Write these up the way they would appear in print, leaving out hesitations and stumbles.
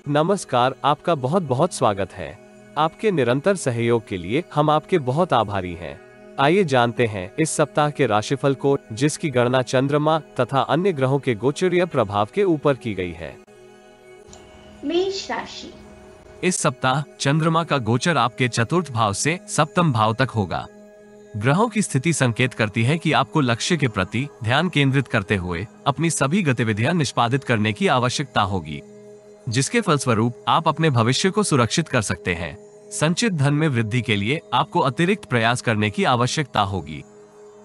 नमस्कार, आपका बहुत बहुत स्वागत है। आपके निरंतर सहयोग के लिए हम आपके बहुत आभारी हैं। आइए जानते हैं इस सप्ताह के राशिफल को, जिसकी गणना चंद्रमा तथा अन्य ग्रहों के गोचरीय प्रभाव के ऊपर की गई है। मेष राशि। इस सप्ताह चंद्रमा का गोचर आपके चतुर्थ भाव से सप्तम भाव तक होगा। ग्रहों की स्थिति संकेत करती है कि आपको लक्ष्य के प्रति ध्यान केंद्रित करते हुए अपनी सभी गतिविधियां निष्पादित करने की आवश्यकता होगी, जिसके फलस्वरूप आप अपने भविष्य को सुरक्षित कर सकते हैं। संचित धन में वृद्धि के लिए आपको अतिरिक्त प्रयास करने की आवश्यकता होगी।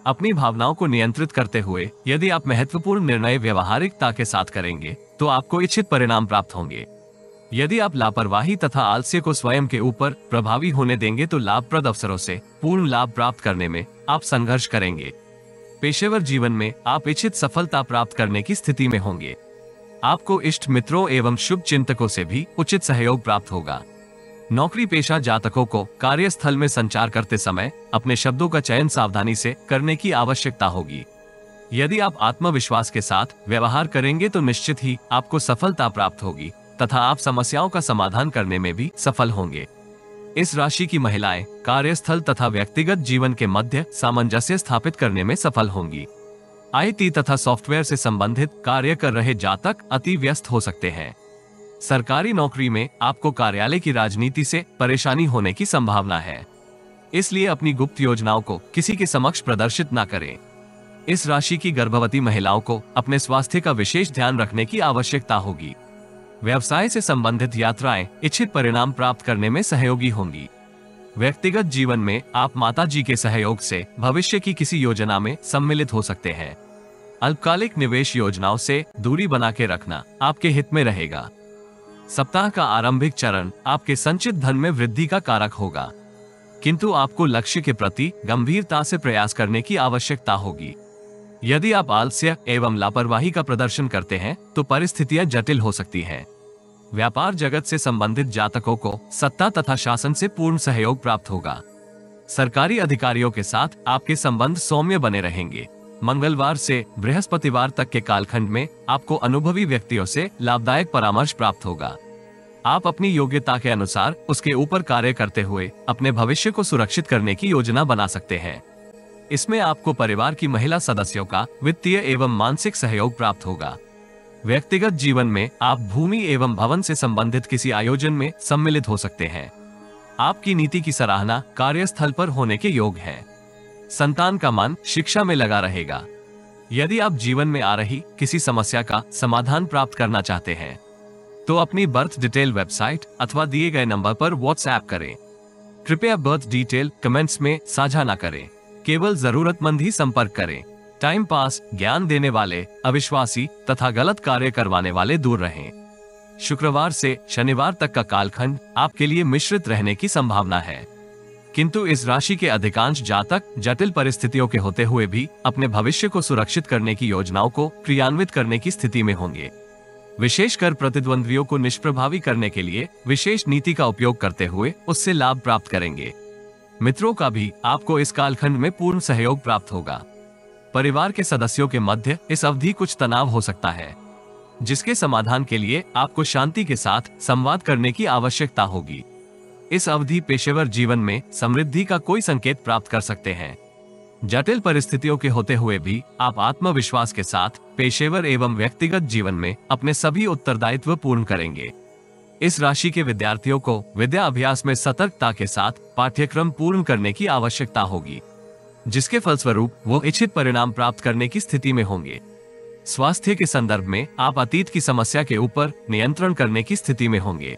अपनी भावनाओं को नियंत्रित करते हुए यदि आप महत्वपूर्ण निर्णय व्यवहारिकता के साथ करेंगे तो आपको इच्छित परिणाम प्राप्त होंगे। यदि आप लापरवाही तथा आलस्य को स्वयं के ऊपर प्रभावी होने देंगे तो लाभप्रद अवसरों से पूर्ण लाभ प्राप्त करने में आप संघर्ष करेंगे। पेशेवर जीवन में आप इच्छित सफलता प्राप्त करने की स्थिति में होंगे। आपको इष्ट मित्रों एवं शुभ चिंतकों से भी उचित सहयोग प्राप्त होगा। नौकरी पेशा जातकों को कार्यस्थल में संचार करते समय अपने शब्दों का चयन सावधानी से करने की आवश्यकता होगी। यदि आप आत्मविश्वास के साथ व्यवहार करेंगे तो निश्चित ही आपको सफलता प्राप्त होगी तथा आप समस्याओं का समाधान करने में भी सफल होंगे। इस राशि की महिलाएं कार्यस्थल तथा व्यक्तिगत जीवन के मध्य सामंजस्य स्थापित करने में सफल होंगी। आईटी तथा सॉफ्टवेयर से संबंधित कार्य कर रहे जातक अति व्यस्त हो सकते हैं। सरकारी नौकरी में आपको कार्यालय की राजनीति से परेशानी होने की संभावना है, इसलिए अपनी गुप्त योजनाओं को किसी के समक्ष प्रदर्शित न करें। इस राशि की गर्भवती महिलाओं को अपने स्वास्थ्य का विशेष ध्यान रखने की आवश्यकता होगी। व्यवसाय से संबंधित यात्राएं इच्छित परिणाम प्राप्त करने में सहयोगी होंगी। व्यक्तिगत जीवन में आप माता जी के सहयोग से भविष्य की किसी योजना में सम्मिलित हो सकते हैं। अल्पकालिक निवेश योजनाओं से दूरी बना के रखना आपके हित में रहेगा। सप्ताह का आरंभिक चरण आपके संचित धन में वृद्धि का कारक होगा, किंतु आपको लक्ष्य के प्रति गंभीरता से प्रयास करने की आवश्यकता होगी। यदि आप आलस्य एवं लापरवाही का प्रदर्शन करते हैं तो परिस्थितियां जटिल हो सकती हैं। व्यापार जगत से संबंधित जातकों को सत्ता तथा शासन से पूर्ण सहयोग प्राप्त होगा। सरकारी अधिकारियों के साथ आपके संबंध सौम्य बने रहेंगे। मंगलवार से बृहस्पतिवार तक के कालखंड में आपको अनुभवी व्यक्तियों से लाभदायक परामर्श प्राप्त होगा। आप अपनी योग्यता के अनुसार उसके ऊपर कार्य करते हुए अपने भविष्य को सुरक्षित करने की योजना बना सकते हैं। इसमें आपको परिवार की महिला सदस्यों का वित्तीय एवं मानसिक सहयोग प्राप्त होगा। व्यक्तिगत जीवन में आप भूमि एवं भवन से संबंधित किसी आयोजन में सम्मिलित हो सकते हैं। आपकी नीति की सराहना कार्यस्थल पर होने के योग है। संतान का मन शिक्षा में लगा रहेगा। यदि आप जीवन में आ रही किसी समस्या का समाधान प्राप्त करना चाहते हैं तो अपनी बर्थ डिटेल वेबसाइट अथवा दिए गए नंबर पर व्हाट्सएप करें। कृपया बर्थ डिटेल कमेंट्स में साझा न करें, केवल जरूरतमंद ही संपर्क करें। टाइम पास, ज्ञान देने वाले, अविश्वासी तथा गलत कार्य करवाने वाले दूर रहें। शुक्रवार से शनिवार तक का कालखंड आपके लिए मिश्रित रहने की संभावना है, किंतु इस राशि के अधिकांश जातक जटिल परिस्थितियों के होते हुए भी अपने भविष्य को सुरक्षित करने की योजनाओं को क्रियान्वित करने की स्थिति में होंगे। विशेषकर प्रतिद्वंद्वियों को निष्प्रभावी करने के लिए विशेष नीति का उपयोग करते हुए उससे लाभ प्राप्त करेंगे। मित्रों का भी आपको इस कालखंड में पूर्ण सहयोग प्राप्त होगा। परिवार के सदस्यों के मध्य इस अवधि कुछ तनाव हो सकता है, जिसके समाधान के लिए आपको शांति के साथ संवाद करने की आवश्यकता होगी। इस अवधि पेशेवर जीवन में समृद्धि का कोई संकेत प्राप्त कर सकते हैं। जटिल परिस्थितियों के होते हुए भी आप आत्मविश्वास के साथ पेशेवर एवं व्यक्तिगत जीवन में अपने सभी उत्तरदायित्व पूर्ण करेंगे। इस राशि के विद्यार्थियों को विद्या अभ्यास में सतर्कता के साथ पाठ्यक्रम पूर्ण करने की आवश्यकता होगी, जिसके फलस्वरूप वो इच्छित परिणाम प्राप्त करने की स्थिति में होंगे। स्वास्थ्य के संदर्भ में आप अतीत की समस्या के ऊपर नियंत्रण करने की स्थिति में होंगे।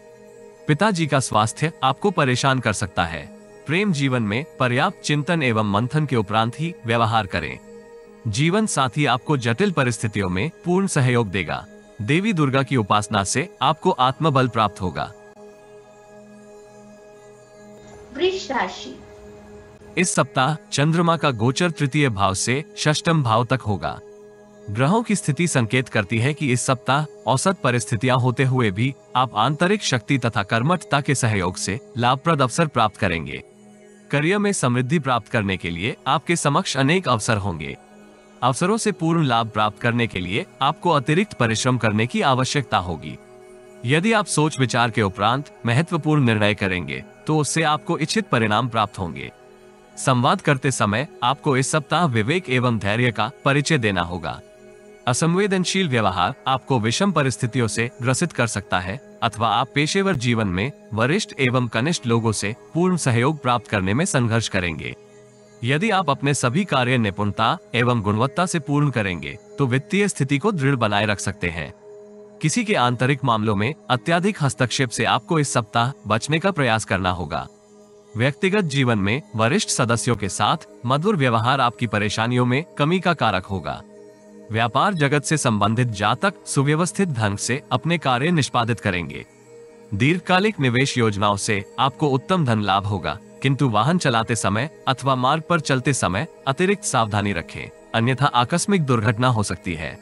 पिताजी का स्वास्थ्य आपको परेशान कर सकता है। प्रेम जीवन में पर्याप्त चिंतन एवं मंथन के उपरांत ही व्यवहार करें। जीवन साथी आपको जटिल परिस्थितियों में पूर्ण सहयोग देगा। देवी दुर्गा की उपासना से आपको आत्मबल प्राप्त होगा। वृष राशि। इस सप्ताह चंद्रमा का गोचर तृतीय भाव से षष्ठम भाव तक होगा। ग्रहों की स्थिति संकेत करती है कि इस सप्ताह औसत परिस्थितियां होते हुए भी आप आंतरिक शक्ति तथा कर्मठता के सहयोग से लाभप्रद अवसर प्राप्त करेंगे। करियर में समृद्धि प्राप्त करने के लिए आपके समक्ष अनेक अवसर होंगे। अवसरों से पूर्ण लाभ प्राप्त करने के लिए आपको अतिरिक्त परिश्रम करने की आवश्यकता होगी। यदि आप सोच विचार के उपरांत महत्वपूर्ण निर्णय करेंगे तो उससे आपको इच्छित परिणाम प्राप्त होंगे। संवाद करते समय आपको इस सप्ताह विवेक एवं धैर्य का परिचय देना होगा। असंवेदनशील व्यवहार आपको विषम परिस्थितियों से ग्रसित कर सकता है अथवा आप पेशेवर जीवन में वरिष्ठ एवं कनिष्ठ लोगों से पूर्ण सहयोग प्राप्त करने में संघर्ष करेंगे। यदि आप अपने सभी कार्य निपुणता एवं गुणवत्ता से पूर्ण करेंगे तो वित्तीय स्थिति को दृढ़ बनाए रख सकते हैं। किसी के आंतरिक मामलों में अत्यधिक हस्तक्षेप से आपको इस सप्ताह बचने का प्रयास करना होगा। व्यक्तिगत जीवन में वरिष्ठ सदस्यों के साथ मधुर व्यवहार आपकी परेशानियों में कमी का कारक होगा। व्यापार जगत से संबंधित जातक सुव्यवस्थित ढंग से अपने कार्य निष्पादित करेंगे। दीर्घकालिक निवेश योजनाओं से आपको उत्तम धन लाभ होगा, किंतु वाहन चलाते समय अथवा मार्ग पर चलते समय अतिरिक्त सावधानी रखें, अन्यथा आकस्मिक दुर्घटना हो सकती है।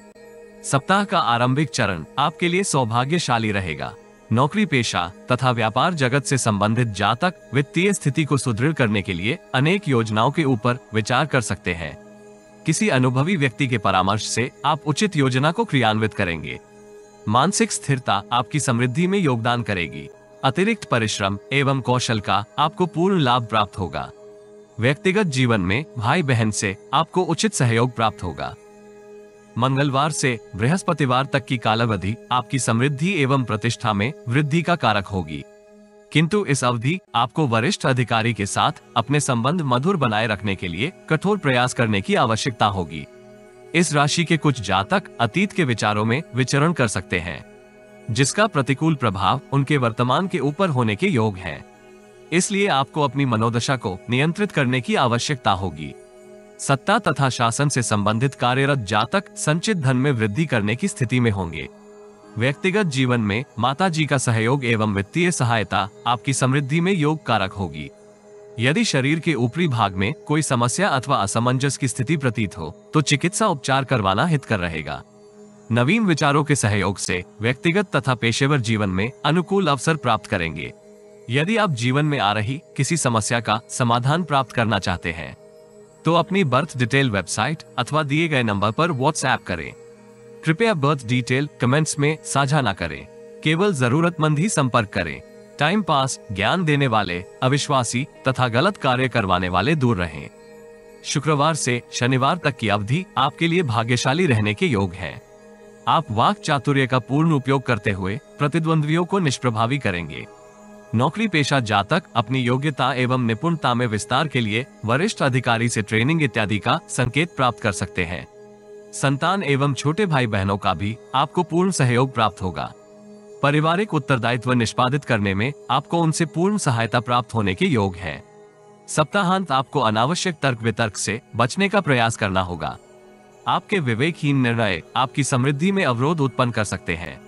सप्ताह का आरंभिक चरण आपके लिए सौभाग्यशाली रहेगा। नौकरी पेशा तथा व्यापार जगत से संबंधित जातक वित्तीय स्थिति को सुदृढ़ करने के लिए अनेक योजनाओं के ऊपर विचार कर सकते हैं। किसी अनुभवी व्यक्ति के परामर्श से आप उचित योजना को क्रियान्वित करेंगे। मानसिक स्थिरता आपकी समृद्धि में योगदान करेगी। अतिरिक्त परिश्रम एवं कौशल का आपको पूर्ण लाभ प्राप्त होगा। व्यक्तिगत जीवन में भाई बहन से आपको उचित सहयोग प्राप्त होगा। मंगलवार से बृहस्पतिवार तक की कालावधि आपकी समृद्धि एवं प्रतिष्ठा में वृद्धि का कारक होगी, किंतु इस अवधि आपको वरिष्ठ अधिकारी के साथ अपने संबंध मधुर बनाए रखने के लिए कठोर प्रयास करने की आवश्यकता होगी। इस राशि के कुछ जातक अतीत के विचारों में विचरण कर सकते हैं, जिसका प्रतिकूल प्रभाव उनके वर्तमान के ऊपर होने के योग है। इसलिए आपको अपनी मनोदशा को नियंत्रित करने की आवश्यकता होगी। सत्ता तथा शासन से संबंधित कार्यरत जातक संचित धन में वृद्धि करने की स्थिति में होंगे। व्यक्तिगत जीवन में माता जी का सहयोग एवं वित्तीय सहायता आपकी समृद्धि में योग कारक होगी। यदि शरीर के ऊपरी भाग में कोई समस्या अथवा असमंजस की स्थिति प्रतीत हो तो चिकित्सा उपचार करवाना हितकर रहेगा। नवीन विचारों के सहयोग से व्यक्तिगत तथा पेशेवर जीवन में अनुकूल अवसर प्राप्त करेंगे। यदि आप जीवन में आ रही किसी समस्या का समाधान प्राप्त करना चाहते हैं तो अपनी बर्थ डिटेल वेबसाइट अथवा दिए गए नंबर पर व्हाट्सएप करें। कृपया बर्थ डिटेल कमेंट्स में साझा न करें, केवल जरूरतमंद ही संपर्क करें। टाइम पास, ज्ञान देने वाले, अविश्वासी तथा गलत कार्य करवाने वाले दूर रहें। शुक्रवार से शनिवार तक की अवधि आपके लिए भाग्यशाली रहने के योग है। आप वाक चातुर्य का पूर्ण उपयोग करते हुए प्रतिद्वंद्वियों को निष्प्रभावी करेंगे। नौकरी पेशा जातक अपनी योग्यता एवं निपुणता में विस्तार के लिए वरिष्ठ अधिकारी से ट्रेनिंग इत्यादि का संकेत प्राप्त कर सकते हैं। संतान एवं छोटे भाई बहनों का भी आपको पूर्ण सहयोग प्राप्त होगा। पारिवारिक उत्तरदायित्व निष्पादित करने में आपको उनसे पूर्ण सहायता प्राप्त होने के योग है। सप्ताहांत आपको अनावश्यक तर्क वितर्क से बचने का प्रयास करना होगा। आपके विवेकहीन निर्णय आपकी समृद्धि में अवरोध उत्पन्न कर सकते हैं।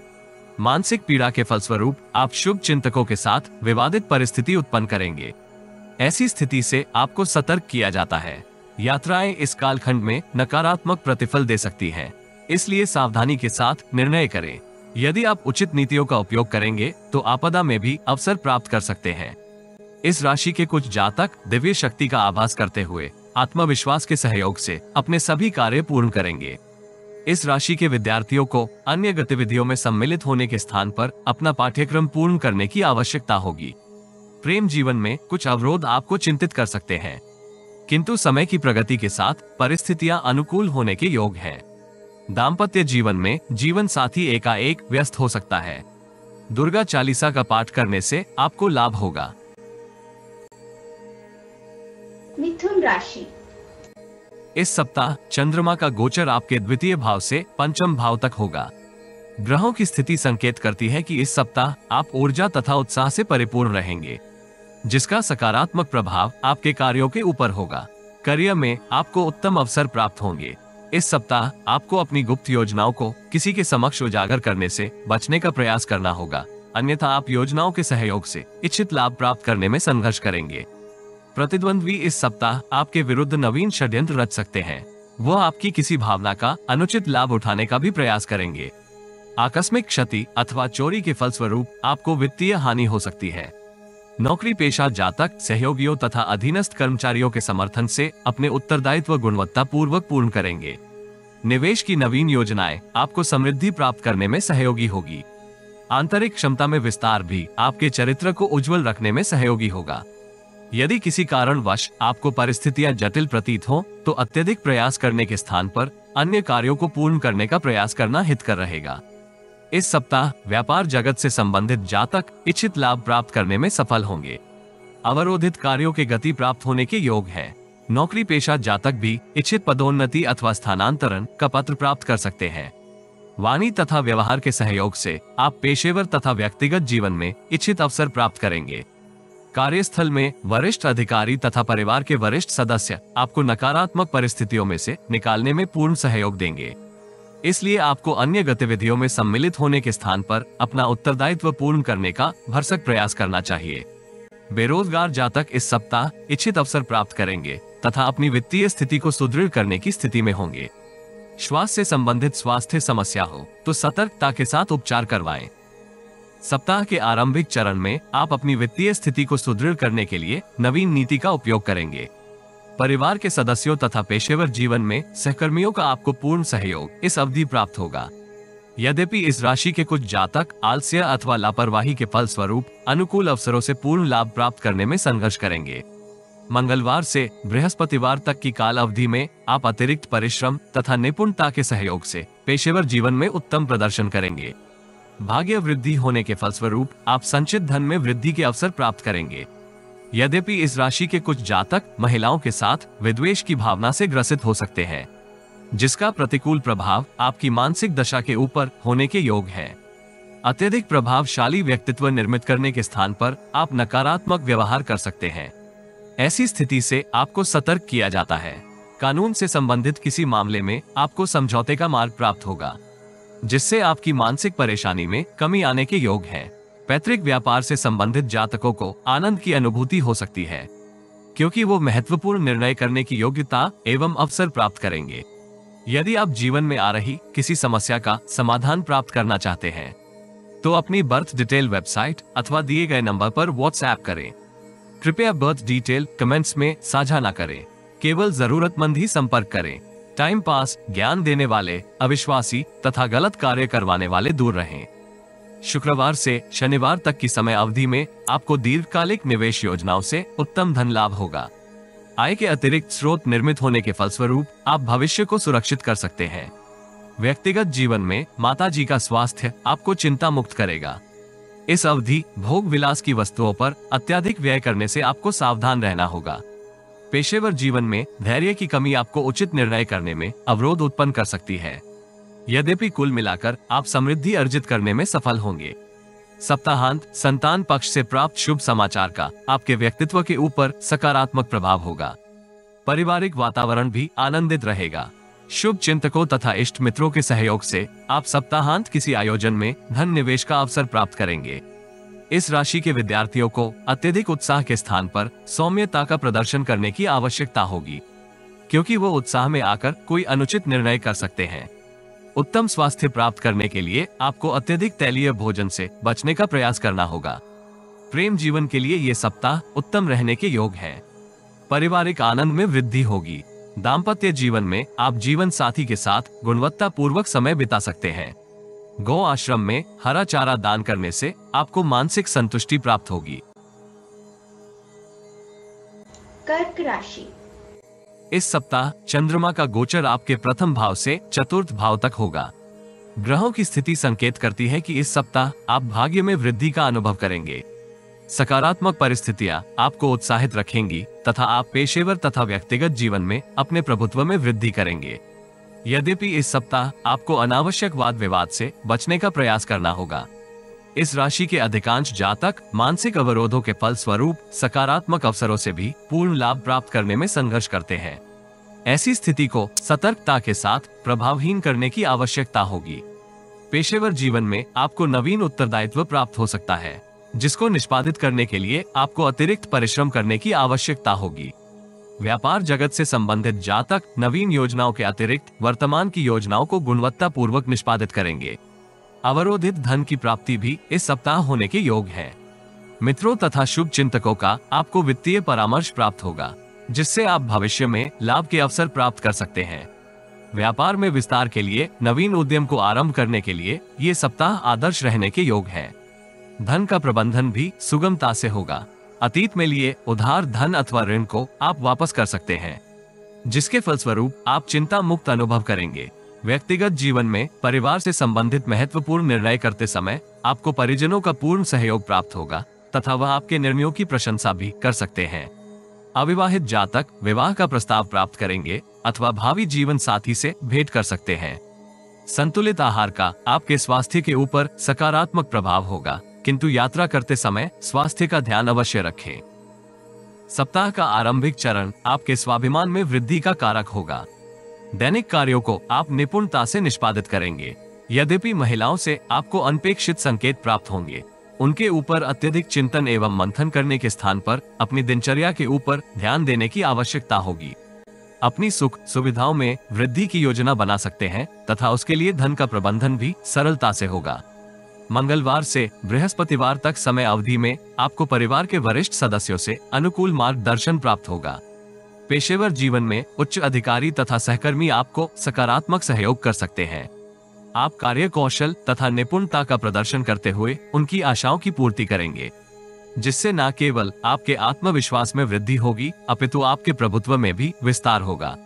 मानसिक पीड़ा के फलस्वरूप आप शुभ चिंतकों के साथ विवादित परिस्थिति उत्पन्न करेंगे। ऐसी स्थिति से आपको सतर्क किया जाता है। यात्राएं इस कालखंड में नकारात्मक प्रतिफल दे सकती हैं, इसलिए सावधानी के साथ निर्णय करें। यदि आप उचित नीतियों का उपयोग करेंगे तो आपदा में भी अवसर प्राप्त कर सकते हैं। इस राशि के कुछ जातक दिव्य शक्ति का आभास करते हुए आत्मविश्वास के सहयोग से अपने सभी कार्य पूर्ण करेंगे। इस राशि के विद्यार्थियों को अन्य गतिविधियों में सम्मिलित होने के स्थान पर अपना पाठ्यक्रम पूर्ण करने की आवश्यकता होगी। प्रेम जीवन में कुछ अवरोध आपको चिंतित कर सकते हैं, किंतु समय की प्रगति के साथ परिस्थितियां अनुकूल होने के योग हैं। दाम्पत्य जीवन में जीवन साथी एकाएक व्यस्त हो सकता है। दुर्गा चालीसा का पाठ करने से आपको लाभ होगा। मिथुन राशि। इस सप्ताह चंद्रमा का गोचर आपके द्वितीय भाव से पंचम भाव तक होगा। ग्रहों की स्थिति संकेत करती है कि इस सप्ताह आप ऊर्जा तथा उत्साह से परिपूर्ण रहेंगे, जिसका सकारात्मक प्रभाव आपके कार्यों के ऊपर होगा। करियर में आपको उत्तम अवसर प्राप्त होंगे। इस सप्ताह आपको अपनी गुप्त योजनाओं को किसी के समक्ष उजागर करने से बचने का प्रयास करना होगा, अन्यथा आप योजनाओं के सहयोग से इच्छित लाभ प्राप्त करने में संघर्ष करेंगे। प्रतिद्वंद्वी इस सप्ताह आपके विरुद्ध नवीन षड्यंत्र रच सकते हैं। वह आपकी किसी भावना का अनुचित लाभ उठाने का भी प्रयास करेंगे। आकस्मिक क्षति अथवा चोरी के फलस्वरूप आपको वित्तीय हानि हो सकती है। नौकरी पेशा जातक सहयोगियों तथा अधीनस्थ कर्मचारियों के समर्थन से अपने उत्तरदायित्व गुणवत्ता पूर्वक पूर्ण करेंगे। निवेश की नवीन योजनाएं आपको समृद्धि प्राप्त करने में सहयोगी होगी। आंतरिक क्षमता में विस्तार भी आपके चरित्र को उज्जवल रखने में सहयोगी होगा। यदि किसी कारणवश आपको परिस्थितियां जटिल प्रतीत हो तो अत्यधिक प्रयास करने के स्थान पर अन्य कार्यों को पूर्ण करने का प्रयास करना हितकर रहेगा। इस सप्ताह व्यापार जगत से संबंधित जातक इच्छित लाभ प्राप्त करने में सफल होंगे। अवरोधित कार्यों के गति प्राप्त होने के योग है। नौकरी पेशा जातक भी इच्छित पदोन्नति अथवा स्थानांतरण का पत्र प्राप्त कर सकते हैं। वाणी तथा व्यवहार के सहयोग से आप पेशेवर तथा व्यक्तिगत जीवन में इच्छित अवसर प्राप्त करेंगे। कार्यस्थल में वरिष्ठ अधिकारी तथा परिवार के वरिष्ठ सदस्य आपको नकारात्मक परिस्थितियों में से निकालने में पूर्ण सहयोग देंगे। इसलिए आपको अन्य गतिविधियों में सम्मिलित होने के स्थान पर अपना उत्तरदायित्व पूर्ण करने का भरसक प्रयास करना चाहिए। बेरोजगार जातक इस सप्ताह इच्छित अवसर प्राप्त करेंगे तथा अपनी वित्तीय स्थिति को सुदृढ़ करने की स्थिति में होंगे। श्वास से संबंधित स्वास्थ्य समस्या हो तो सतर्कता के साथ उपचार करवाएं। सप्ताह के आरंभिक चरण में आप अपनी वित्तीय स्थिति को सुदृढ़ करने के लिए नवीन नीति का उपयोग करेंगे। परिवार के सदस्यों तथा पेशेवर जीवन में सहकर्मियों का आपको पूर्ण सहयोग इस अवधि प्राप्त होगा। यद्यपि इस राशि के कुछ जातक आलस्य अथवा लापरवाही के फलस्वरूप अनुकूल अवसरों से पूर्ण लाभ प्राप्त करने में संघर्ष करेंगे। मंगलवार से बृहस्पतिवार तक की काल अवधि में आप अतिरिक्त परिश्रम तथा निपुणता के सहयोग से पेशेवर जीवन में उत्तम प्रदर्शन करेंगे। भाग्य वृद्धि होने के फलस्वरूप आप संचित धन में वृद्धि के अवसर प्राप्त करेंगे। यद्यपि इस राशि के कुछ जातक महिलाओं के साथ विद्वेष की भावना से ग्रसित हो सकते हैं, जिसका प्रतिकूल प्रभाव आपकी मानसिक दशा के ऊपर होने के योग है। अत्यधिक प्रभावशाली व्यक्तित्व निर्मित करने के स्थान पर आप नकारात्मक व्यवहार कर सकते हैं। ऐसी स्थिति से आपको सतर्क किया जाता है। कानून से संबंधित किसी मामले में आपको समझौते का मार्ग प्राप्त होगा, जिससे आपकी मानसिक परेशानी में कमी आने के योग है। पैतृक व्यापार से संबंधित जातकों को आनंद की अनुभूति हो सकती है, क्योंकि वो महत्वपूर्ण निर्णय करने की योग्यता एवं अवसर प्राप्त करेंगे। यदि आप जीवन में आ रही किसी समस्या का समाधान प्राप्त करना चाहते हैं तो अपनी बर्थ डिटेल वेबसाइट अथवा दिए गए नंबर पर व्हाट्सएप करें। कृपया बर्थ डिटेल कमेंट्स में साझा न करें, केवल जरूरतमंद ही संपर्क करें। टाइम पास, ज्ञान देने वाले, अविश्वासी तथा गलत कार्य करवाने वाले दूर रहें। शुक्रवार से शनिवार तक की समय अवधि में आपको दीर्घकालिक निवेश योजनाओं से उत्तम धन लाभ होगा। आय के अतिरिक्त स्रोत निर्मित होने के फलस्वरूप आप भविष्य को सुरक्षित कर सकते हैं। व्यक्तिगत जीवन में माताजी का स्वास्थ्य आपको चिंता मुक्त करेगा। इस अवधि भोग विलास की वस्तुओं पर अत्यधिक व्यय करने से आपको सावधान रहना होगा। पेशेवर जीवन में धैर्य की कमी आपको उचित निर्णय करने में अवरोध उत्पन्न कर सकती है। यद्यपि कुल मिलाकर आप समृद्धि अर्जित करने में सफल होंगे। सप्ताहांत संतान पक्ष से प्राप्त शुभ समाचार का आपके व्यक्तित्व के ऊपर सकारात्मक प्रभाव होगा। पारिवारिक वातावरण भी आनंदित रहेगा। शुभ चिंतकों तथा इष्ट मित्रों के सहयोग से आप सप्ताहांत किसी आयोजन में धन निवेश का अवसर प्राप्त करेंगे। इस राशि के विद्यार्थियों को अत्यधिक उत्साह के स्थान पर सौम्यता का प्रदर्शन करने की आवश्यकता होगी, क्योंकि वो उत्साह में आकर कोई अनुचित निर्णय कर सकते हैं। उत्तम स्वास्थ्य प्राप्त करने के लिए आपको अत्यधिक तैलीय भोजन से बचने का प्रयास करना होगा। प्रेम जीवन के लिए ये सप्ताह उत्तम रहने के योग है। पारिवारिक आनंद में वृद्धि होगी। दाम्पत्य जीवन में आप जीवन साथी के साथ गुणवत्ता पूर्वक समय बिता सकते हैं। गौ आश्रम में हरा चारा दान करने से आपको मानसिक संतुष्टि प्राप्त होगी। कर्क राशि। इस सप्ताह चंद्रमा का गोचर आपके प्रथम भाव से चतुर्थ भाव तक होगा। ग्रहों की स्थिति संकेत करती है कि इस सप्ताह आप भाग्य में वृद्धि का अनुभव करेंगे। सकारात्मक परिस्थितियां आपको उत्साहित रखेंगी तथा आप पेशेवर तथा व्यक्तिगत जीवन में अपने प्रभुत्व में वृद्धि करेंगे। यद्यपि इस सप्ताह आपको अनावश्यक वाद विवाद से बचने का प्रयास करना होगा। इस राशि के अधिकांश जातक मानसिक अवरोधों के फलस्वरूप सकारात्मक अवसरों से भी पूर्ण लाभ प्राप्त करने में संघर्ष करते हैं। ऐसी स्थिति को सतर्कता के साथ प्रभावहीन करने की आवश्यकता होगी। पेशेवर जीवन में आपको नवीन उत्तरदायित्व प्राप्त हो सकता है, जिसको निष्पादित करने के लिए आपको अतिरिक्त परिश्रम करने की आवश्यकता होगी। व्यापार जगत से संबंधित जातक नवीन योजनाओं के अतिरिक्त वर्तमान की योजनाओं को गुणवत्ता पूर्वक निष्पादित करेंगे। अवरोधित धन की प्राप्ति भी इस सप्ताह होने के योग है। मित्रों तथा शुभ चिंतकों का आपको वित्तीय परामर्श प्राप्त होगा, जिससे आप भविष्य में लाभ के अवसर प्राप्त कर सकते हैं। व्यापार में विस्तार के लिए, नवीन उद्यम को आरंभ करने के लिए ये सप्ताह आदर्श रहने के योग है। धन का प्रबंधन भी सुगमता से होगा। अतीत में लिए उधार धन अथवा ऋण को आप वापस कर सकते हैं, जिसके फलस्वरूप आप चिंता मुक्त अनुभव करेंगे। व्यक्तिगत जीवन में परिवार से संबंधित महत्वपूर्ण निर्णय करते समय आपको परिजनों का पूर्ण सहयोग प्राप्त होगा तथा वह आपके निर्णयों की प्रशंसा भी कर सकते हैं। अविवाहित जातक विवाह का प्रस्ताव प्राप्त करेंगे अथवा भावी जीवन साथी से भेंट कर सकते हैं। संतुलित आहार का आपके स्वास्थ्य के ऊपर सकारात्मक प्रभाव होगा, किंतु यात्रा करते समय स्वास्थ्य का ध्यान अवश्य रखें। सप्ताह का आरंभिक चरण आपके स्वाभिमान में वृद्धि का कारक होगा। दैनिक कार्यों को आप निपुणता से निष्पादित करेंगे। यद्यपि महिलाओं से आपको अनपेक्षित संकेत प्राप्त होंगे, उनके ऊपर अत्यधिक चिंतन एवं मंथन करने के स्थान पर अपनी दिनचर्या के ऊपर ध्यान देने की आवश्यकता होगी। अपनी सुख सुविधाओं में वृद्धि की योजना बना सकते हैं तथा उसके लिए धन का प्रबंधन भी सरलता से होगा। मंगलवार से बृहस्पतिवार तक समय अवधि में आपको परिवार के वरिष्ठ सदस्यों से अनुकूल मार्गदर्शन प्राप्त होगा। पेशेवर जीवन में उच्च अधिकारी तथा सहकर्मी आपको सकारात्मक सहयोग कर सकते हैं। आप कार्य कौशल तथा निपुणता का प्रदर्शन करते हुए उनकी आशाओं की पूर्ति करेंगे, जिससे न केवल आपके आत्मविश्वास में वृद्धि होगी अपितु आपके प्रभुत्व में भी विस्तार होगा।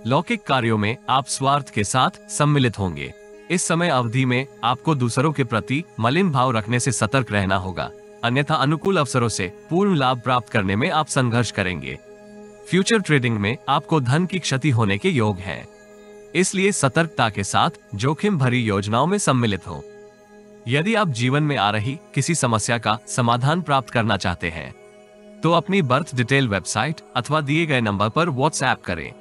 लौकिक कार्यों में आप स्वार्थ के साथ सम्मिलित होंगे। इस समय अवधि में आपको दूसरों के प्रति मलिन भाव रखने से सतर्क रहना होगा, अन्यथा अनुकूल अवसरों से पूर्ण लाभ प्राप्त करने में आप संघर्ष करेंगे। फ्यूचर ट्रेडिंग में आपको धन की क्षति होने के योग हैं, इसलिए सतर्कता के साथ जोखिम भरी योजनाओं में सम्मिलित हो। यदि आप जीवन में आ रही किसी समस्या का समाधान प्राप्त करना चाहते हैं तो अपनी बर्थ डिटेल वेबसाइट अथवा दिए गए नंबर पर व्हाट्सएप करें।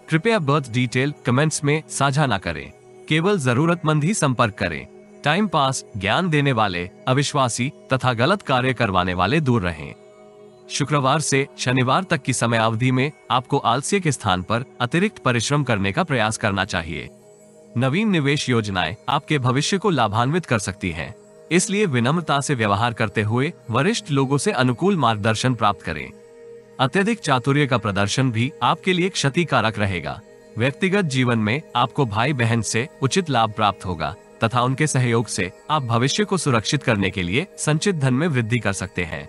कृपया बर्थ डिटेल कमेंट्स में साझा न करें, केवल जरूरतमंद ही संपर्क करें। टाइम पास, ज्ञान देने वाले, अविश्वासी तथा गलत कार्य करवाने वाले दूर रहें। शुक्रवार से शनिवार तक की समय अवधि में आपको आलस्य के स्थान पर अतिरिक्त परिश्रम करने का प्रयास करना चाहिए। नवीन निवेश योजनाएं आपके भविष्य को लाभान्वित कर सकती हैं, इसलिए विनम्रता से व्यवहार करते हुए वरिष्ठ लोगों से अनुकूल मार्गदर्शन प्राप्त करें। अत्यधिक चातुर्य का प्रदर्शन भी आपके लिए क्षतिकारक रहेगा। व्यक्तिगत जीवन में आपको भाई बहन से उचित लाभ प्राप्त होगा तथा उनके सहयोग से आप भविष्य को सुरक्षित करने के लिए संचित धन में वृद्धि कर सकते हैं।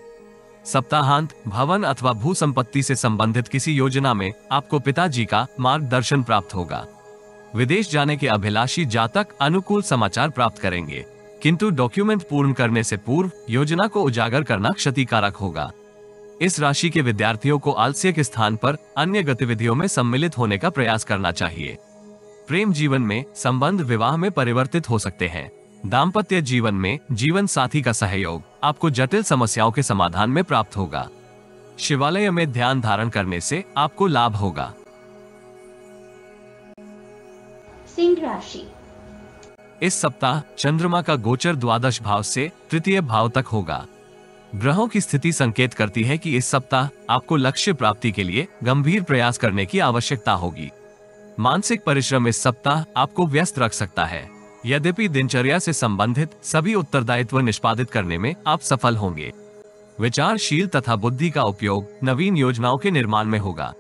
सप्ताहांत भवन अथवा भू संपत्ति से संबंधित किसी योजना में आपको पिताजी का मार्गदर्शन प्राप्त होगा। विदेश जाने के अभिलाषी जातक अनुकूल समाचार प्राप्त करेंगे, किंतु डॉक्यूमेंट पूर्ण करने से पूर्व योजना को उजागर करना क्षतिकारक होगा। इस राशि के विद्यार्थियों को आलस्य के स्थान पर अन्य गतिविधियों में सम्मिलित होने का प्रयास करना चाहिए। प्रेम जीवन में संबंध विवाह में परिवर्तित हो सकते हैं। दाम्पत्य जीवन में जीवन साथी का सहयोग आपको जटिल समस्याओं के समाधान में प्राप्त होगा। शिवालय में ध्यान धारण करने से आपको लाभ होगा। सिंह राशि। इस सप्ताह चंद्रमा का गोचर द्वादश भाव से तृतीय भाव तक होगा। ग्रहों की स्थिति संकेत करती है कि इस सप्ताह आपको लक्ष्य प्राप्ति के लिए गंभीर प्रयास करने की आवश्यकता होगी। मानसिक परिश्रम इस सप्ताह आपको व्यस्त रख सकता है। यद्यपि दिनचर्या से संबंधित सभी उत्तरदायित्व निष्पादित करने में आप सफल होंगे। विचारशील तथा बुद्धि का उपयोग नवीन योजनाओं के निर्माण में होगा।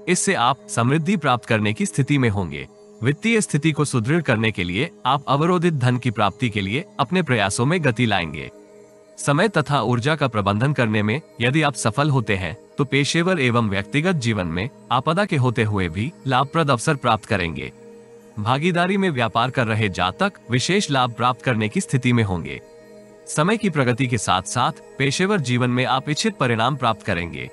इससे आप समृद्धि प्राप्त करने की स्थिति में होंगे। वित्तीय स्थिति को सुदृढ़ करने के लिए आप अवरोधित धन की प्राप्ति के लिए अपने प्रयासों में गति लाएंगे। समय तथा ऊर्जा का प्रबंधन करने में यदि आप सफल होते हैं तो पेशेवर एवं व्यक्तिगत जीवन में आपदा के होते हुए भी लाभप्रद अवसर प्राप्त करेंगे। भागीदारी में व्यापार कर रहे जातक विशेष लाभ प्राप्त करने की स्थिति में होंगे। समय की प्रगति के साथ साथ पेशेवर जीवन में आप इच्छित परिणाम प्राप्त करेंगे।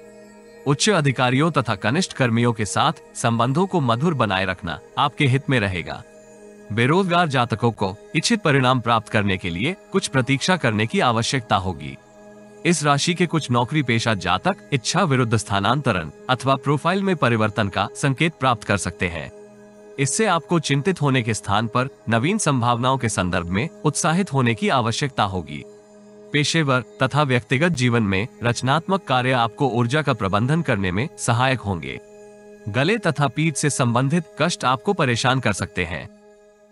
उच्च अधिकारियों तथा कनिष्ठ कर्मियों के साथ संबंधों को मधुर बनाए रखना आपके हित में रहेगा। बेरोजगार जातकों को इच्छित परिणाम प्राप्त करने के लिए कुछ प्रतीक्षा करने की आवश्यकता होगी। इस राशि के कुछ नौकरी पेशा जातक इच्छा विरुद्ध स्थानांतरण अथवा प्रोफाइल में परिवर्तन का संकेत प्राप्त कर सकते हैं। इससे आपको चिंतित होने के स्थान पर नवीन संभावनाओं के संदर्भ में उत्साहित होने की आवश्यकता होगी। पेशेवर तथा व्यक्तिगत जीवन में रचनात्मक कार्य आपको ऊर्जा का प्रबंधन करने में सहायक होंगे। गले तथा पीठ से संबंधित कष्ट आपको परेशान कर सकते हैं।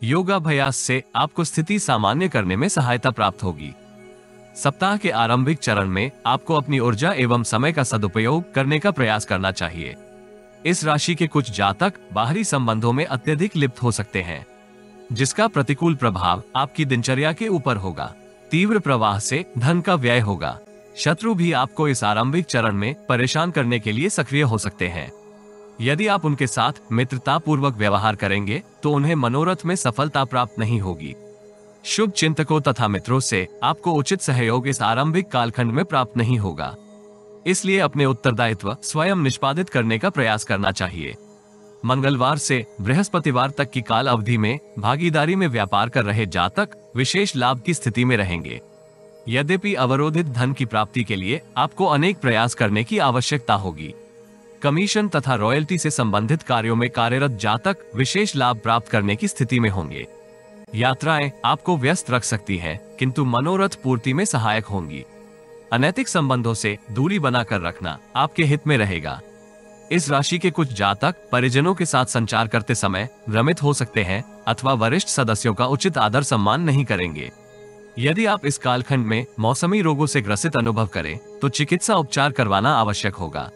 योगाभ्यास से आपको स्थिति सामान्य करने में सहायता प्राप्त होगी। सप्ताह के आरंभिक चरण में आपको अपनी ऊर्जा एवं समय का सदुपयोग करने का प्रयास करना चाहिए। इस राशि के कुछ जातक बाहरी संबंधों में अत्यधिक लिप्त हो सकते हैं, जिसका प्रतिकूल प्रभाव आपकी दिनचर्या के ऊपर होगा। तीव्र प्रवाह से धन का व्यय होगा। शत्रु भी आपको इस आरंभिक चरण में परेशान करने के लिए सक्रिय हो सकते हैं। यदि आप उनके साथ मित्रता पूर्वक व्यवहार करेंगे तो उन्हें मनोरथ में सफलता प्राप्त नहीं होगी। शुभ चिंतकों तथा मित्रों से आपको उचित सहयोग इस आरंभिक कालखंड में प्राप्त नहीं होगा, इसलिए अपने उत्तरदायित्व स्वयं निष्पादित करने का प्रयास करना चाहिए। मंगलवार से बृहस्पतिवार तक की काल अवधि में भागीदारी में व्यापार कर रहे जातक विशेष लाभ की स्थिति में रहेंगे। यद्यपि अवरोधित धन की प्राप्ति के लिए आपको अनेक प्रयास करने की आवश्यकता होगी। कमीशन तथा रॉयल्टी से संबंधित कार्यों में कार्यरत जातक विशेष लाभ प्राप्त करने की स्थिति में होंगे। यात्राएं आपको व्यस्त रख सकती हैं, किंतु मनोरथ पूर्ति में सहायक होंगी। अनैतिक संबंधों से दूरी बनाकर रखना आपके हित में रहेगा। इस राशि के कुछ जातक परिजनों के साथ संचार करते समय भ्रमित हो सकते हैं अथवा वरिष्ठ सदस्यों का उचित आदर सम्मान नहीं करेंगे। यदि आप इस कालखंड में मौसमी रोगों से ग्रसित अनुभव करें तो चिकित्सा उपचार करवाना आवश्यक होगा।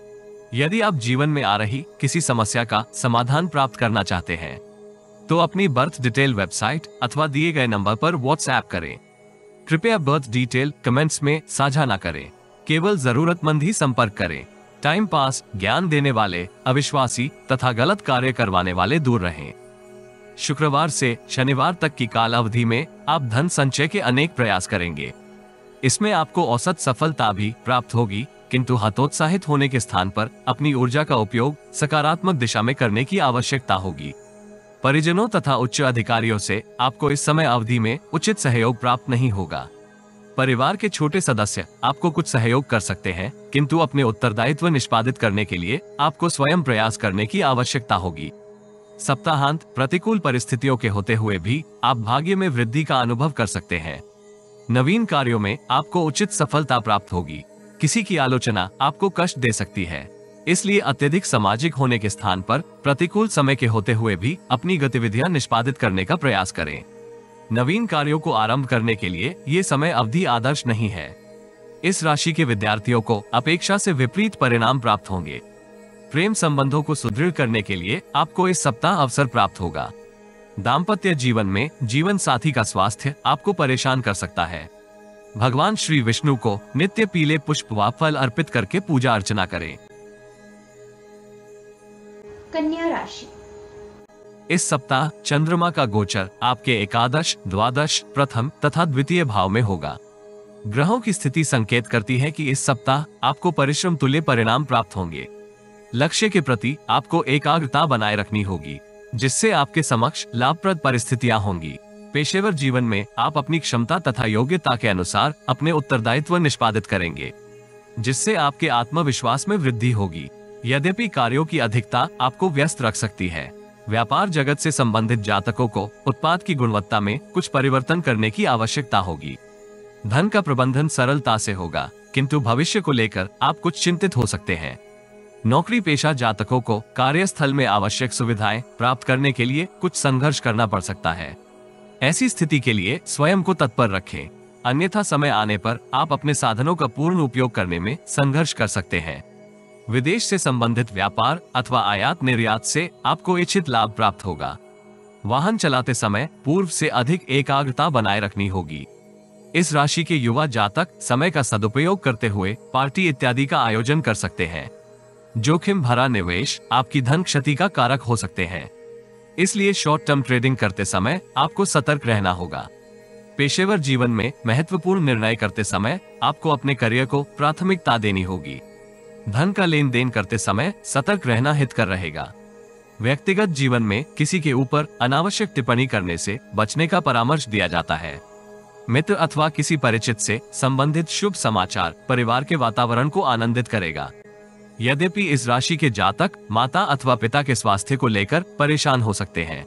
यदि आप जीवन में आ रही किसी समस्या का समाधान प्राप्त करना चाहते हैं तो अपनी बर्थ डिटेल वेबसाइट अथवा दिए गए नंबर पर व्हाट्सएप करें। कृपया बर्थ डिटेल कमेंट्स में साझा न करें, केवल जरूरतमंद ही संपर्क करें। टाइम पास, ज्ञान देने वाले, अविश्वासी तथा गलत कार्य करवाने वाले दूर रहें। शुक्रवार से शनिवार तक की काल अवधि में आप धन संचय के अनेक प्रयास करेंगे। इसमें आपको औसत सफलता भी प्राप्त होगी, किंतु हतोत्साहित होने के स्थान पर अपनी ऊर्जा का उपयोग सकारात्मक दिशा में करने की आवश्यकता होगी। परिजनों तथा उच्च अधिकारियों से आपको इस समय अवधि में उचित सहयोग प्राप्त नहीं होगा। परिवार के छोटे सदस्य आपको कुछ सहयोग कर सकते हैं, किंतु अपने उत्तरदायित्व निष्पादित करने के लिए आपको स्वयं प्रयास करने की आवश्यकता होगी। सप्ताहांत प्रतिकूल परिस्थितियों के होते हुए भी आप भाग्य में वृद्धि का अनुभव कर सकते हैं। नवीन कार्यों में आपको उचित सफलता प्राप्त होगी। किसी की आलोचना आपको कष्ट दे सकती है, इसलिए अत्यधिक सामाजिक होने के स्थान पर प्रतिकूल समय के होते हुए भी अपनी गतिविधियां निष्पादित करने का प्रयास करें। नवीन कार्यों को आरंभ करने के लिए ये समय अवधि आदर्श नहीं है। इस राशि के विद्यार्थियों को अपेक्षा से विपरीत परिणाम प्राप्त होंगे। प्रेम संबंधों को सुदृढ़ करने के लिए आपको इस सप्ताह अवसर प्राप्त होगा। दाम्पत्य जीवन में जीवन साथी का स्वास्थ्य आपको परेशान कर सकता है। भगवान श्री विष्णु को नित्य पीले पुष्प व फल अर्पित करके पूजा अर्चना करें। कन्या राशि। इस सप्ताह चंद्रमा का गोचर आपके एकादश, द्वादश, प्रथम तथा द्वितीय भाव में होगा। ग्रहों की स्थिति संकेत करती है कि इस सप्ताह आपको परिश्रम तुल्य परिणाम प्राप्त होंगे। लक्ष्य के प्रति आपको एकाग्रता बनाए रखनी होगी, जिससे आपके समक्ष लाभप्रद परिस्थितियां होंगी। पेशेवर जीवन में आप अपनी क्षमता तथा योग्यता के अनुसार अपने उत्तरदायित्व निष्पादित करेंगे, जिससे आपके आत्मविश्वास में वृद्धि होगी। यद्यपि कार्यों की अधिकता आपको व्यस्त रख सकती है। व्यापार जगत से संबंधित जातकों को उत्पाद की गुणवत्ता में कुछ परिवर्तन करने की आवश्यकता होगी। धन का प्रबंधन सरलता से होगा, किंतु भविष्य को लेकर आप कुछ चिंतित हो सकते हैं। नौकरी पेशा जातकों को कार्यस्थल में आवश्यक सुविधाएं प्राप्त करने के लिए कुछ संघर्ष करना पड़ सकता है। ऐसी स्थिति के लिए स्वयं को तत्पर रखें, अन्यथा समय आने पर आप अपने साधनों का पूर्ण उपयोग करने में संघर्ष कर सकते हैं। विदेश से संबंधित व्यापार अथवा आयात निर्यात से आपको इच्छित लाभ प्राप्त होगा। वाहन चलाते समय पूर्व से अधिक एकाग्रता बनाए रखनी होगी। इस राशि के युवा जातक समय का सदुपयोग करते हुए पार्टी इत्यादि का आयोजन कर सकते हैं। जोखिम भरा निवेश आपकी धन क्षति का कारक हो सकते हैं, इसलिए शॉर्ट टर्म ट्रेडिंग करते समय आपको सतर्क रहना होगा। पेशेवर जीवन में महत्वपूर्ण निर्णय करते समय आपको अपने करियर को प्राथमिकता देनी होगी। धन का लेन देन करते समय सतर्क रहना हितकर रहेगा। व्यक्तिगत जीवन में किसी के ऊपर अनावश्यक टिप्पणी करने से बचने का परामर्श दिया जाता है। मित्र अथवा किसी परिचित से संबंधित शुभ समाचार परिवार के वातावरण को आनंदित करेगा। यद्यपि इस राशि के जातक माता अथवा पिता के स्वास्थ्य को लेकर परेशान हो सकते हैं।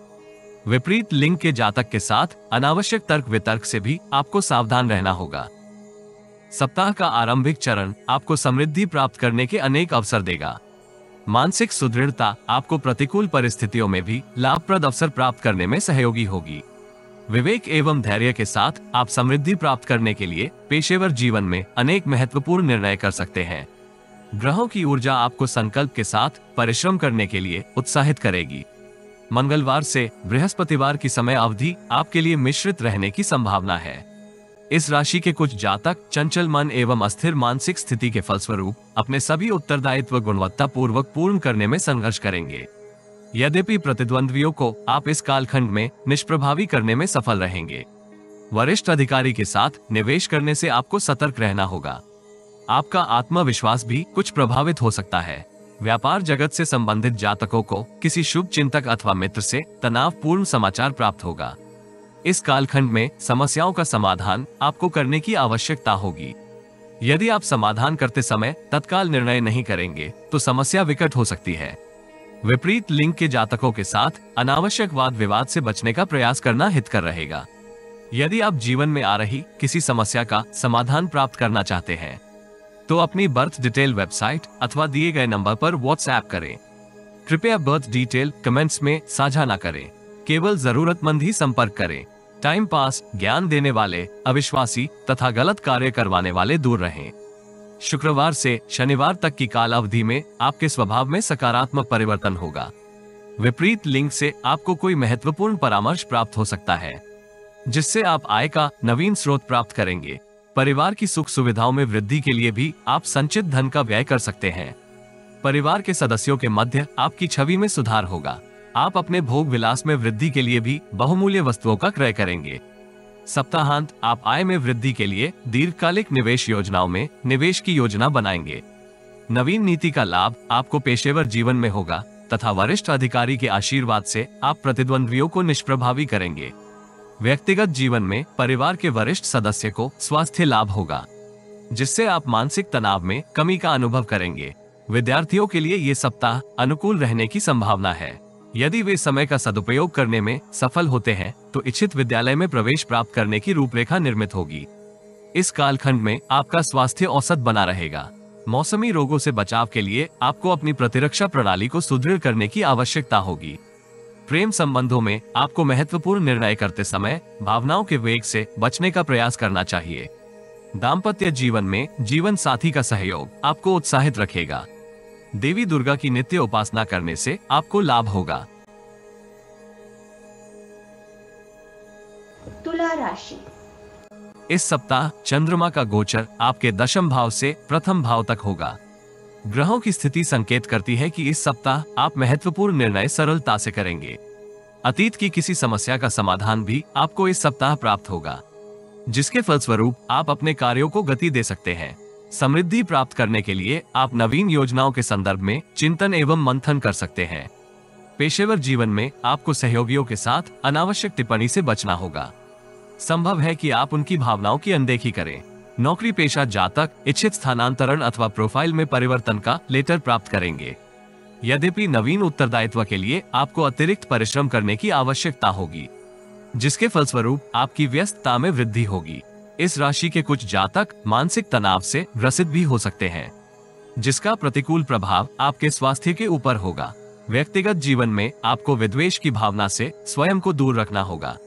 विपरीत लिंग के जातक के साथ अनावश्यक तर्क वितर्क से भी आपको सावधान रहना होगा। सप्ताह का आरंभिक चरण आपको समृद्धि प्राप्त करने के अनेक अवसर देगा। मानसिक सुदृढ़ता आपको प्रतिकूल परिस्थितियों में भी लाभप्रद अवसर प्राप्त करने में सहयोगी होगी। विवेक एवं धैर्य के साथ आप समृद्धि प्राप्त करने के लिए पेशेवर जीवन में अनेक महत्वपूर्ण निर्णय कर सकते हैं। ग्रहों की ऊर्जा आपको संकल्प के साथ परिश्रम करने के लिए उत्साहित करेगी। मंगलवार से बृहस्पतिवार की समय अवधि आपके लिए मिश्रित रहने की संभावना है। इस राशि के कुछ जातक चंचल मन एवं अस्थिर मानसिक स्थिति के फलस्वरूप अपने सभी उत्तरदायित्व गुणवत्ता पूर्वक पूर्ण करने में संघर्ष करेंगे। यद्यपि प्रतिद्वंद्वियों को आप इस कालखंड में निष्प्रभावी करने में सफल रहेंगे। वरिष्ठ अधिकारी के साथ निवेश करने से आपको सतर्क रहना होगा। आपका आत्मविश्वास भी कुछ प्रभावित हो सकता है। व्यापार जगत से संबंधित जातकों को किसी शुभ चिंतक अथवा मित्र से तनावपूर्ण समाचार प्राप्त होगा। इस कालखंड में समस्याओं का समाधान आपको करने की आवश्यकता होगी। यदि आप समाधान करते समय तत्काल निर्णय नहीं करेंगे तो समस्या विकट हो सकती है। विपरीत लिंग के जातकों के साथ अनावश्यक वाद विवाद से बचने का प्रयास करना हितकर रहेगा। यदि आप जीवन में आ रही किसी समस्या का समाधान प्राप्त करना चाहते हैं तो अपनी बर्थ डिटेल वेबसाइट अथवा दिए गए नंबर पर व्हाट्सएप करें। कृपया बर्थ डिटेल कमेंट्स में साझा न करें। केवल जरूरतमंद ही संपर्क करें। टाइम पास, ज्ञान देने वाले, अविश्वासी तथा गलत कार्य करवाने वाले दूर रहें। शुक्रवार से शनिवार तक की काल अवधि में आपके स्वभाव में सकारात्मक परिवर्तन होगा। विपरीत लिंग से आपको कोई महत्वपूर्ण परामर्श प्राप्त हो सकता है जिससे आप आय का नवीन स्रोत प्राप्त करेंगे। परिवार की सुख सुविधाओं में वृद्धि के लिए भी आप संचित धन का व्यय कर सकते हैं। परिवार के सदस्यों के मध्य आपकी छवि में सुधार होगा। आप अपने भोग विलास में वृद्धि के लिए भी बहुमूल्य वस्तुओं का क्रय करेंगे। सप्ताहांत आप आय में वृद्धि के लिए दीर्घकालिक निवेश योजनाओं में निवेश की योजना बनाएंगे। नवीन नीति का लाभ आपको पेशेवर जीवन में होगा तथा वरिष्ठ अधिकारी के आशीर्वाद से आप प्रतिद्वंद्वियों को निष्प्रभावी करेंगे। व्यक्तिगत जीवन में परिवार के वरिष्ठ सदस्य को स्वास्थ्य लाभ होगा जिससे आप मानसिक तनाव में कमी का अनुभव करेंगे। विद्यार्थियों के लिए ये सप्ताह अनुकूल रहने की संभावना है। यदि वे समय का सदुपयोग करने में सफल होते हैं तो इच्छित विद्यालय में प्रवेश प्राप्त करने की रूपरेखा निर्मित होगी। इस कालखंड में आपका स्वास्थ्य औसत बना रहेगा। मौसमी रोगों से बचाव के लिए आपको अपनी प्रतिरक्षा प्रणाली को सुदृढ़ करने की आवश्यकता होगी। प्रेम संबंधों में आपको महत्वपूर्ण निर्णय करते समय भावनाओं के वेग से बचने का प्रयास करना चाहिए। दाम्पत्य जीवन में जीवन साथी का सहयोग आपको उत्साहित रखेगा। देवी दुर्गा की नित्य उपासना करने से आपको लाभ होगा। तुला राशि। इस सप्ताह चंद्रमा का गोचर आपके दशम भाव से प्रथम भाव तक होगा। ग्रहों की स्थिति संकेत करती है कि इस सप्ताह आप महत्वपूर्ण निर्णय सरलता से करेंगे। अतीत की किसी समस्या का समाधान भी आपको इस सप्ताह प्राप्त होगा जिसके फलस्वरूप आप अपने कार्यों को गति दे सकते हैं। समृद्धि प्राप्त करने के लिए आप नवीन योजनाओं के संदर्भ में चिंतन एवं मंथन कर सकते हैं। पेशेवर जीवन में आपको सहयोगियों के साथ अनावश्यक टिप्पणी से बचना होगा। संभव है कि आप उनकी भावनाओं की अनदेखी करें। नौकरी पेशा जातक इच्छित स्थानांतरण अथवा प्रोफाइल में परिवर्तन का लेटर प्राप्त करेंगे। यद्यपि नवीन उत्तरदायित्व के लिए आपको अतिरिक्त परिश्रम करने की आवश्यकता होगी जिसके फलस्वरूप आपकी व्यस्तता में वृद्धि होगी। इस राशि के कुछ जातक मानसिक तनाव से ग्रसित भी हो सकते हैं जिसका प्रतिकूल प्रभाव आपके स्वास्थ्य के ऊपर होगा। व्यक्तिगत जीवन में आपको विद्वेष की भावना से स्वयं को दूर रखना होगा।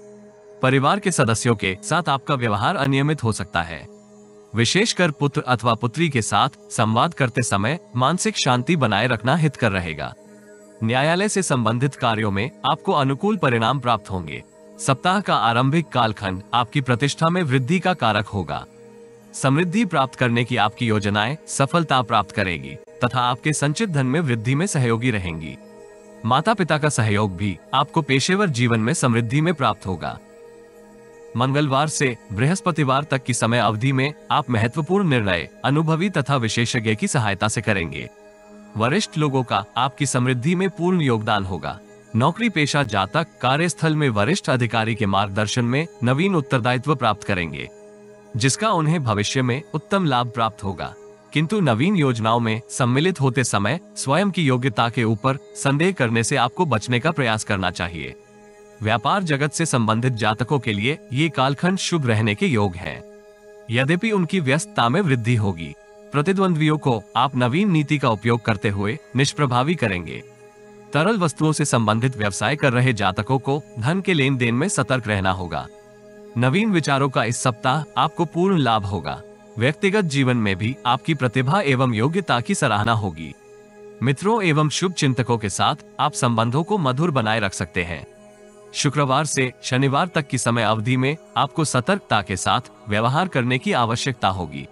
परिवार के सदस्यों के साथ आपका व्यवहार अनियमित हो सकता है। विशेषकर पुत्र अथवा पुत्री के साथ संवाद करते समय मानसिक शांति बनाए रखना हितकर रहेगा। न्यायालय से संबंधित कार्यों में आपको अनुकूल परिणाम प्राप्त होंगे। सप्ताह का आरंभिक कालखंड आपकी प्रतिष्ठा में वृद्धि का कारक होगा। समृद्धि प्राप्त करने की आपकी योजनाएं सफलता प्राप्त करेगी तथा आपके संचित धन में वृद्धि में सहयोगी रहेंगी। माता पिता का सहयोग भी आपको पेशेवर जीवन में समृद्धि में प्राप्त होगा। मंगलवार से बृहस्पतिवार तक की समय अवधि में आप महत्वपूर्ण निर्णय अनुभवी तथा विशेषज्ञ की सहायता से करेंगे। वरिष्ठ लोगों का आपकी समृद्धि में पूर्ण योगदान होगा। नौकरी पेशा जातक कार्यस्थल में वरिष्ठ अधिकारी के मार्गदर्शन में नवीन उत्तरदायित्व प्राप्त करेंगे जिसका उन्हें भविष्य में उत्तम लाभ प्राप्त होगा। किंतु नवीन योजनाओं में सम्मिलित होते समय स्वयं की योग्यता के ऊपर संदेह करने से आपको बचने का प्रयास करना चाहिए। व्यापार जगत से संबंधित जातकों के लिए ये कालखंड शुभ रहने के योग है। यद्यपि उनकी व्यस्तता में वृद्धि होगी। प्रतिद्वंद्वियों को आप नवीन नीति का उपयोग करते हुए निष्प्रभावी करेंगे। तरल वस्तुओं से संबंधित व्यवसाय कर रहे जातकों को धन के लेन देन में सतर्क रहना होगा। नवीन विचारों का इस सप्ताह आपको पूर्ण लाभ होगा। व्यक्तिगत जीवन में भी आपकी प्रतिभा एवं योग्यता की सराहना होगी। मित्रों एवं शुभ चिंतकों के साथ आप संबंधों को मधुर बनाए रख सकते हैं। शुक्रवार से शनिवार तक की समय अवधि में आपको सतर्कता के साथ व्यवहार करने की आवश्यकता होगी।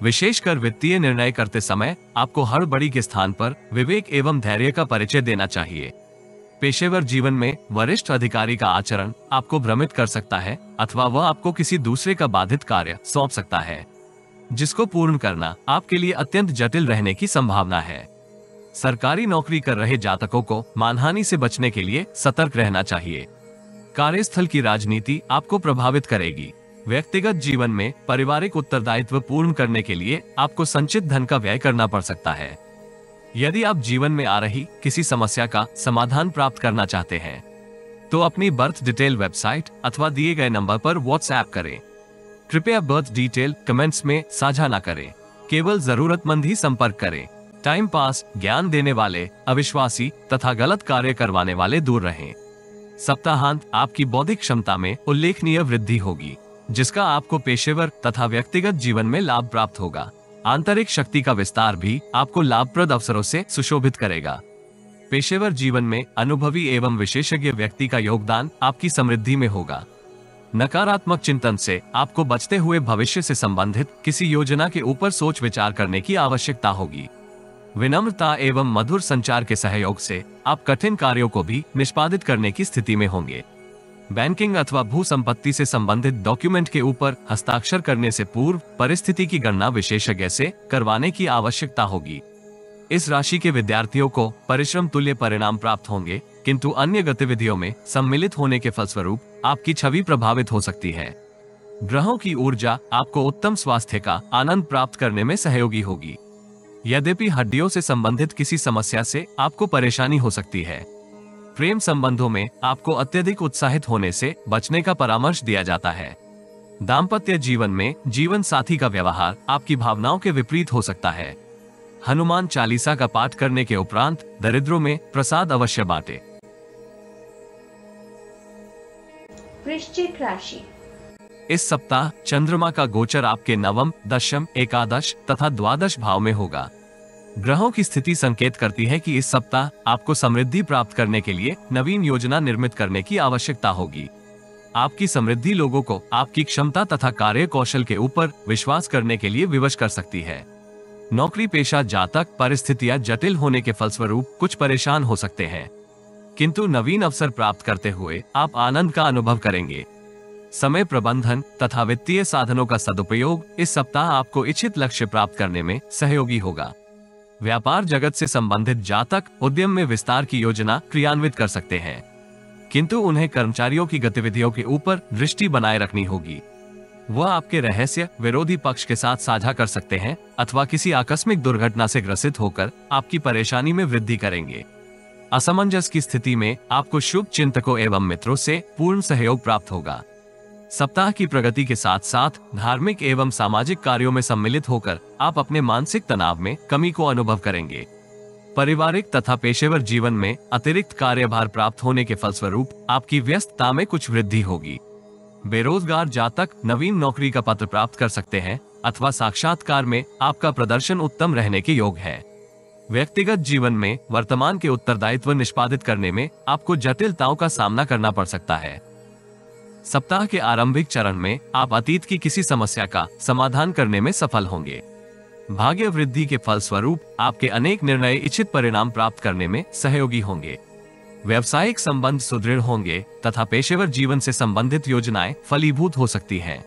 विशेषकर वित्तीय निर्णय करते समय आपको हड़बड़ी के स्थान पर विवेक एवं धैर्य का परिचय देना चाहिए। पेशेवर जीवन में वरिष्ठ अधिकारी का आचरण आपको भ्रमित कर सकता है अथवा वह आपको किसी दूसरे का बाधित कार्य सौंप सकता है, जिसको पूर्ण करना आपके लिए अत्यंत जटिल रहने की संभावना है। सरकारी नौकरी कर रहे जातकों को मानहानि से बचने के लिए सतर्क रहना चाहिए। कार्यस्थल की राजनीति आपको प्रभावित करेगी। व्यक्तिगत जीवन में पारिवारिक उत्तरदायित्व पूर्ण करने के लिए आपको संचित धन का व्यय करना पड़ सकता है। यदि आप जीवन में आ रही किसी समस्या का समाधान प्राप्त करना चाहते हैं तो अपनी बर्थ डिटेल वेबसाइट अथवा दिए गए नंबर पर व्हाट्सएप करें। कृपया बर्थ डिटेल कमेंट्स में साझा न करें, केवल जरूरतमंद ही संपर्क करें। टाइम पास, ज्ञान देने वाले, अविश्वासी तथा गलत कार्य करवाने वाले दूर रहें। सप्ताहांत आपकी बौद्धिक क्षमता में उल्लेखनीय वृद्धि होगी, जिसका आपको पेशेवर तथा व्यक्तिगत जीवन में लाभ प्राप्त होगा। आंतरिक शक्ति का विस्तार भी आपको लाभप्रद अवसरों से सुशोभित करेगा। पेशेवर जीवन में अनुभवी एवं विशेषज्ञ व्यक्ति का योगदान आपकी समृद्धि में होगा। नकारात्मक चिंतन से आपको बचते हुए भविष्य से संबंधित किसी योजना के ऊपर सोच विचार करने की आवश्यकता होगी। विनम्रता एवं मधुर संचार के सहयोग से आप कठिन कार्यों को भी निष्पादित करने की स्थिति में होंगे। बैंकिंग अथवा भू संपत्ति से संबंधित डॉक्यूमेंट के ऊपर हस्ताक्षर करने से पूर्व परिस्थिति की गणना विशेषज्ञ से करवाने की आवश्यकता होगी। इस राशि के विद्यार्थियों को परिश्रम तुल्य परिणाम प्राप्त होंगे, किंतु अन्य गतिविधियों में सम्मिलित होने के फलस्वरूप आपकी छवि प्रभावित हो सकती है। ग्रहों की ऊर्जा आपको उत्तम स्वास्थ्य का आनंद प्राप्त करने में सहयोगी होगी। यद्यपि हड्डियों से संबंधित किसी समस्या से आपको परेशानी हो सकती है। प्रेम संबंधों में आपको अत्यधिक उत्साहित होने से बचने का परामर्श दिया जाता है। दाम्पत्य जीवन में जीवन साथी का व्यवहार आपकी भावनाओं के विपरीत हो सकता है। हनुमान चालीसा का पाठ करने के उपरांत दरिद्रों में प्रसाद अवश्य बांटे। वृश्चिक राशि। इस सप्ताह चंद्रमा का गोचर आपके नवम, दशम, एकादश तथा द्वादश भाव में होगा। ग्रहों की स्थिति संकेत करती है कि इस सप्ताह आपको समृद्धि प्राप्त करने के लिए नवीन योजना निर्मित करने की आवश्यकता होगी। आपकी समृद्धि लोगों को आपकी क्षमता तथा कार्य कौशल के ऊपर विश्वास करने के लिए विवश कर सकती है। नौकरी पेशा जातक परिस्थितियां जटिल होने के फलस्वरूप कुछ परेशान हो सकते हैं, किंतु नवीन अवसर प्राप्त करते हुए आप आनंद का अनुभव करेंगे। समय प्रबंधन तथा वित्तीय साधनों का सदुपयोग इस सप्ताह आपको इच्छित लक्ष्य प्राप्त करने में सहयोगी होगा। व्यापार जगत से संबंधित जातक उद्यम में विस्तार की योजना क्रियान्वित कर सकते हैं, किंतु उन्हें कर्मचारियों की गतिविधियों के ऊपर दृष्टि बनाए रखनी होगी। वह आपके रहस्य विरोधी पक्ष के साथ साझा कर सकते हैं अथवा किसी आकस्मिक दुर्घटना से ग्रसित होकर आपकी परेशानी में वृद्धि करेंगे। असमंजस की स्थिति में आपको शुभ चिंतकों एवं मित्रों से पूर्ण सहयोग प्राप्त होगा। सप्ताह की प्रगति के साथ साथ धार्मिक एवं सामाजिक कार्यों में सम्मिलित होकर आप अपने मानसिक तनाव में कमी को अनुभव करेंगे। पारिवारिक तथा पेशेवर जीवन में अतिरिक्त कार्यभार प्राप्त होने के फलस्वरूप आपकी व्यस्तता में कुछ वृद्धि होगी। बेरोजगार जातक नवीन नौकरी का पत्र प्राप्त कर सकते हैं अथवा साक्षात्कार में आपका प्रदर्शन उत्तम रहने के योग है। व्यक्तिगत जीवन में वर्तमान के उत्तरदायित्व निष्पादित करने में आपको जटिलताओं का सामना करना पड़ सकता है। सप्ताह के आरंभिक चरण में आप अतीत की किसी समस्या का समाधान करने में सफल होंगे। भाग्य वृद्धि के फलस्वरूप आपके अनेक निर्णय इच्छित परिणाम प्राप्त करने में सहयोगी होंगे। व्यावसायिक संबंध सुदृढ़ होंगे तथा पेशेवर जीवन से संबंधित योजनाएं फलीभूत हो सकती हैं।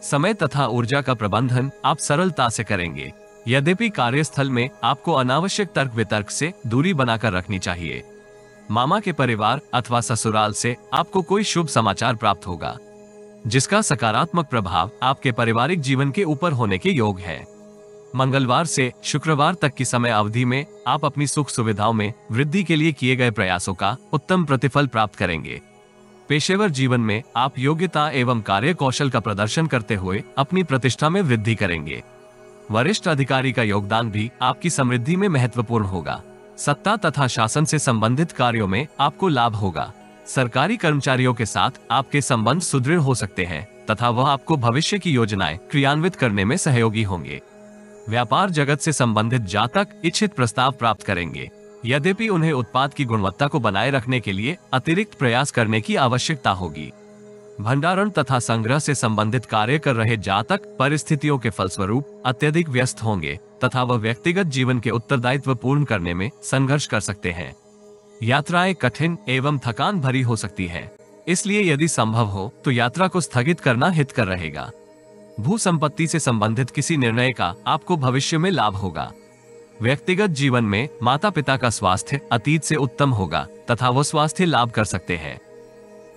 समय तथा ऊर्जा का प्रबंधन आप सरलता से करेंगे। यद्यपि कार्यस्थल में आपको अनावश्यक तर्क वितर्क से दूरी बनाकर रखनी चाहिए। मामा के परिवार अथवा ससुराल से आपको कोई शुभ समाचार प्राप्त होगा, जिसका सकारात्मक प्रभाव आपके पारिवारिक जीवन के ऊपर होने के योग है। मंगलवार से शुक्रवार तक की समय अवधि में आप अपनी सुख सुविधाओं में वृद्धि के लिए किए गए प्रयासों का उत्तम प्रतिफल प्राप्त करेंगे। पेशेवर जीवन में आप योग्यता एवं कार्य कौशल का प्रदर्शन करते हुए अपनी प्रतिष्ठा में वृद्धि करेंगे। वरिष्ठ अधिकारी का योगदान भी आपकी समृद्धि में महत्वपूर्ण होगा। सत्ता तथा शासन से संबंधित कार्यों में आपको लाभ होगा। सरकारी कर्मचारियों के साथ आपके संबंध सुदृढ़ हो सकते हैं, तथा वह आपको भविष्य की योजनाएं क्रियान्वित करने में सहयोगी होंगे। व्यापार जगत से संबंधित जातक इच्छित प्रस्ताव प्राप्त करेंगे, यद्यपि उन्हें उत्पाद की गुणवत्ता को बनाए रखने के लिए अतिरिक्त प्रयास करने की आवश्यकता होगी। भंडारण तथा संग्रह से संबंधित कार्य कर रहे जातक परिस्थितियों के फलस्वरूप अत्यधिक व्यस्त होंगे तथा वह व्यक्तिगत जीवन के उत्तरदायित्व पूर्ण करने में संघर्ष कर सकते हैं। यात्राएं कठिन एवं थकान भरी हो सकती है, इसलिए यदि संभव हो तो यात्रा को स्थगित करना हितकर रहेगा। भू संपत्ति से संबंधित किसी निर्णय का आपको भविष्य में लाभ होगा। व्यक्तिगत जीवन में माता पिता का स्वास्थ्य अतीत से उत्तम होगा तथा वो स्वास्थ्य लाभ कर सकते हैं।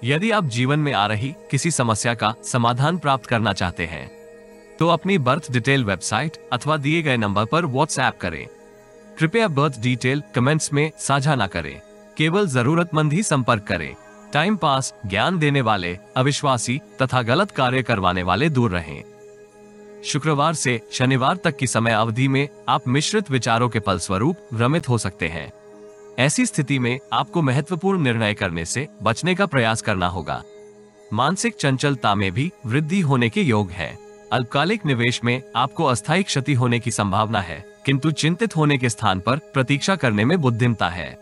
यदि आप जीवन में आ रही किसी समस्या का समाधान प्राप्त करना चाहते हैं तो अपनी बर्थ डिटेल वेबसाइट अथवा दिए गए नंबर पर व्हाट्सएप करें। कृपया बर्थ डिटेल कमेंट्स में साझा न करें, केवल जरूरतमंद ही संपर्क करें। टाइम पास, ज्ञान देने वाले, अविश्वासी तथा गलत कार्य करवाने वाले दूर रहें। शुक्रवार से शनिवार तक की समय अवधि में आप मिश्रित विचारों के फलस्वरूप भ्रमित हो सकते हैं। ऐसी स्थिति में आपको महत्वपूर्ण निर्णय करने से बचने का प्रयास करना होगा। मानसिक चंचलता में भी वृद्धि होने के योग है। अल्पकालिक निवेश में आपको अस्थायी क्षति होने की संभावना है, किंतु चिंतित होने के स्थान पर प्रतीक्षा करने में बुद्धिमता है।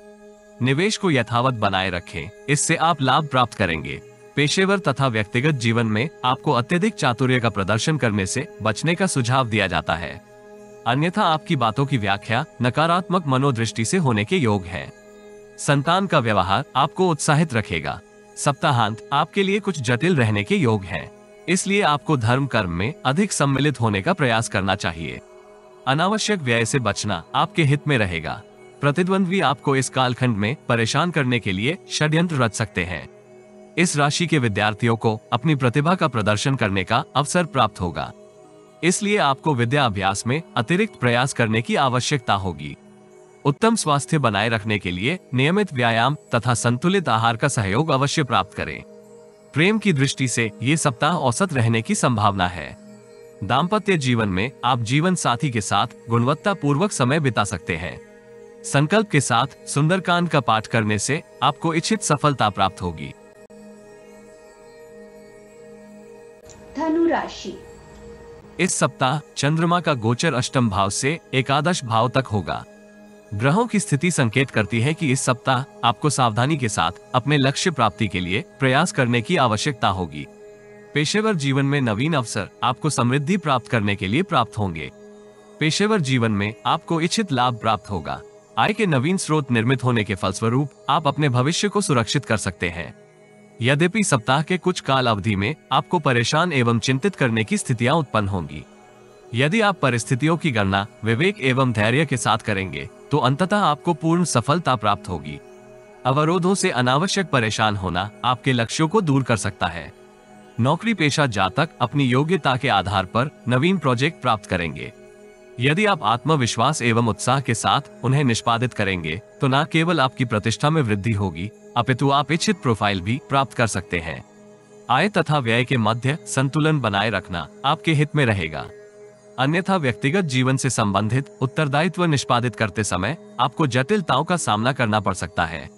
निवेश को यथावत बनाए रखें, इससे आप लाभ प्राप्त करेंगे। पेशेवर तथा व्यक्तिगत जीवन में आपको अत्यधिक चातुर्य का प्रदर्शन करने से बचने का सुझाव दिया जाता है, अन्यथा आपकी बातों की व्याख्या नकारात्मक मनोदृष्टि से होने के योग है। संतान का व्यवहार आपको उत्साहित रखेगा। सप्ताहांत आपके लिए कुछ जटिल रहने के योग है, इसलिए आपको धर्म कर्म में अधिक सम्मिलित होने का प्रयास करना चाहिए। अनावश्यक व्यय से बचना आपके हित में रहेगा। प्रतिद्वंद्वी आपको इस कालखंड में परेशान करने के लिए षड्यंत्र रच सकते हैं। इस राशि के विद्यार्थियों को अपनी प्रतिभा का प्रदर्शन करने का अवसर प्राप्त होगा, इसलिए आपको विद्या अभ्यास में अतिरिक्त प्रयास करने की आवश्यकता होगी। उत्तम स्वास्थ्य बनाए रखने के लिए नियमित व्यायाम तथा संतुलित आहार का सहयोग अवश्य प्राप्त करें। प्रेम की दृष्टि से ये सप्ताह औसत रहने की संभावना है। दाम्पत्य जीवन में आप जीवन साथी के साथ गुणवत्ता पूर्वक समय बिता सकते हैं। संकल्प के साथ सुंदरकांड का पाठ करने से आपको इच्छित सफलता प्राप्त होगी। धनु राशि। इस सप्ताह चंद्रमा का गोचर अष्टम भाव से एकादश भाव तक होगा। ग्रहों की स्थिति संकेत करती है कि इस सप्ताह आपको सावधानी के साथ अपने लक्ष्य प्राप्ति के लिए प्रयास करने की आवश्यकता होगी। पेशेवर जीवन में नवीन अवसर आपको समृद्धि प्राप्त करने के लिए प्राप्त होंगे। पेशेवर जीवन में आपको इच्छित लाभ प्राप्त होगा। आय के नवीन स्रोत निर्मित होने के फलस्वरूप आप अपने भविष्य को सुरक्षित कर सकते हैं। यद्यपि सप्ताह के कुछ काल अवधि में आपको परेशान एवं चिंतित करने की स्थितियां उत्पन्न होंगी। यदि आप परिस्थितियों की गणना विवेक एवं धैर्य के साथ करेंगे तो अंततः आपको पूर्ण सफलता प्राप्त होगी। अवरोधों से अनावश्यक परेशान होना आपके लक्ष्यों को दूर कर सकता है। नौकरी पेशा जातक अपनी योग्यता के आधार पर नवीन प्रोजेक्ट प्राप्त करेंगे। यदि आप आत्मविश्वास एवं उत्साह के साथ उन्हें निष्पादित करेंगे तो न केवल आपकी प्रतिष्ठा में वृद्धि होगी, अपितु आप इच्छित प्रोफाइल भी प्राप्त कर सकते हैं। आय तथा व्यय के मध्य संतुलन बनाए रखना आपके हित में रहेगा, अन्यथा व्यक्तिगत जीवन से संबंधित उत्तरदायित्व निष्पादित करते समय आपको जटिलताओं का सामना करना पड़ सकता है।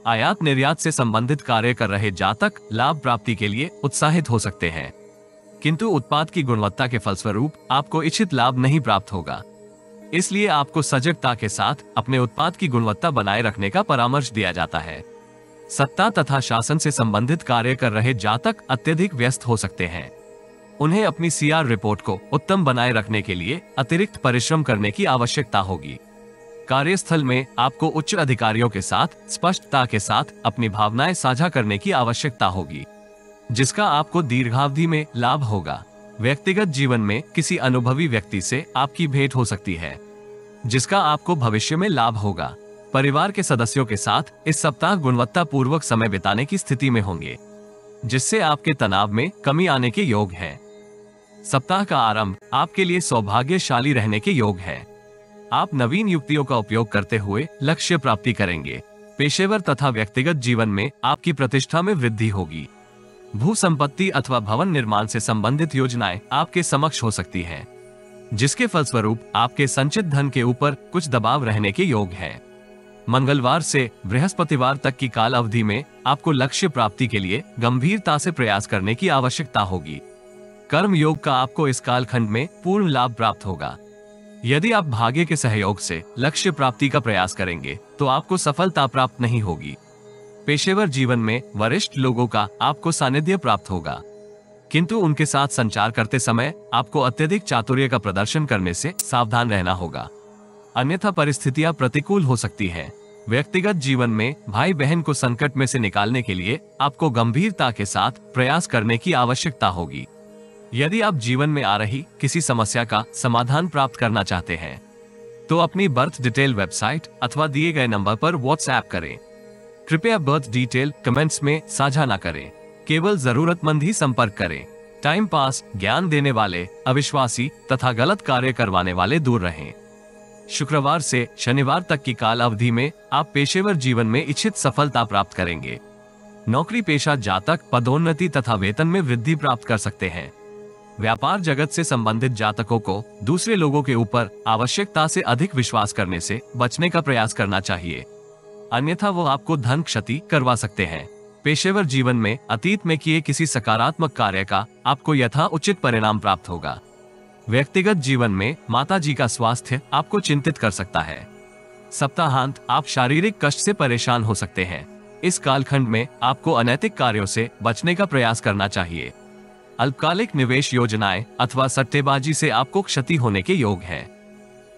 आयात निर्यात से संबंधित कार्य कर रहे जातक लाभ प्राप्ति के लिए उत्साहित हो सकते हैं, किंतु उत्पाद की गुणवत्ता के फलस्वरूप आपको इच्छित लाभ नहीं प्राप्त होगा। इसलिए आपको सजगता के साथ अपने उत्पाद की गुणवत्ता बनाए रखने का परामर्श दिया जाता है। सत्ता तथा शासन से संबंधित कार्य कर रहे जातक अत्यधिक व्यस्त हो सकते हैं। उन्हें अपनी सीआर रिपोर्ट को उत्तम बनाए रखने के लिए अतिरिक्त परिश्रम करने की आवश्यकता होगी। कार्यस्थल में आपको उच्च अधिकारियों के साथ स्पष्टता के साथ अपनी भावनाएं साझा करने की आवश्यकता होगी, जिसका आपको दीर्घावधि में लाभ होगा। व्यक्तिगत जीवन में किसी अनुभवी व्यक्ति से आपकी भेंट हो सकती है, जिसका आपको भविष्य में लाभ होगा। परिवार के सदस्यों के साथ इस सप्ताह गुणवत्ता पूर्वक समय बिताने की स्थिति में होंगे, जिससे आपके तनाव में कमी आने के योग है। सप्ताह का आरंभ आपके लिए सौभाग्यशाली रहने के योग है। आप नवीन युक्तियों का उपयोग करते हुए लक्ष्य प्राप्ति करेंगे। पेशेवर तथा व्यक्तिगत जीवन में आपकी प्रतिष्ठा में वृद्धि होगी। भू संपत्ति अथवा भवन निर्माण से संबंधित योजनाएं आपके समक्ष हो सकती हैं, जिसके फलस्वरूप आपके संचित धन के ऊपर कुछ दबाव रहने के योग है। मंगलवार से बृहस्पतिवार तक की काल अवधि में आपको लक्ष्य प्राप्ति के लिए गंभीरता से प्रयास करने की आवश्यकता होगी। कर्म योग का आपको इस कालखंड में पूर्ण लाभ प्राप्त होगा। यदि आप भाग्य के सहयोग से लक्ष्य प्राप्ति का प्रयास करेंगे तो आपको सफलता प्राप्त नहीं होगी। पेशेवर जीवन में वरिष्ठ लोगों का आपको सानिध्य प्राप्त होगा, किंतु उनके साथ संचार करते समय आपको अत्यधिक चातुर्य का प्रदर्शन करने से सावधान रहना होगा, अन्यथा परिस्थितियां प्रतिकूल हो सकती हैं। व्यक्तिगत जीवन में भाई बहन को संकट में से निकालने के लिए आपको गंभीरता के साथ प्रयास करने की आवश्यकता होगी। यदि आप जीवन में आ रही किसी समस्या का समाधान प्राप्त करना चाहते हैं तो अपनी बर्थ डिटेल वेबसाइट अथवा दिए गए नंबर पर व्हाट्सएप करें। कृपया बर्थ डिटेल कमेंट्स में साझा न करें, केवल जरूरतमंद ही संपर्क करें। टाइम पास, ज्ञान देने वाले, अविश्वासी तथा गलत कार्य करवाने वाले दूर रहें। शुक्रवार से शनिवार तक की काल अवधि में आप पेशेवर जीवन में इच्छित सफलता प्राप्त करेंगे। नौकरी पेशा जातक पदोन्नति तथा वेतन में वृद्धि प्राप्त कर सकते हैं। व्यापार जगत से संबंधित जातकों को दूसरे लोगों के ऊपर आवश्यकता से अधिक विश्वास करने से बचने का प्रयास करना चाहिए, अन्यथा वो आपको धन क्षति करवा सकते हैं। पेशेवर जीवन में अतीत में किए किसी सकारात्मक कार्य का आपको यथा उचित परिणाम प्राप्त होगा। व्यक्तिगत जीवन में माताजी का स्वास्थ्य आपको चिंतित कर सकता है। सप्ताहांत आप शारीरिक कष्ट से परेशान हो सकते हैं। इस कालखंड में आपको अनैतिक कार्यों से बचने का प्रयास करना चाहिए। अल्पकालिक निवेश योजनाएं अथवा सट्टेबाजी से आपको क्षति होने के योग है।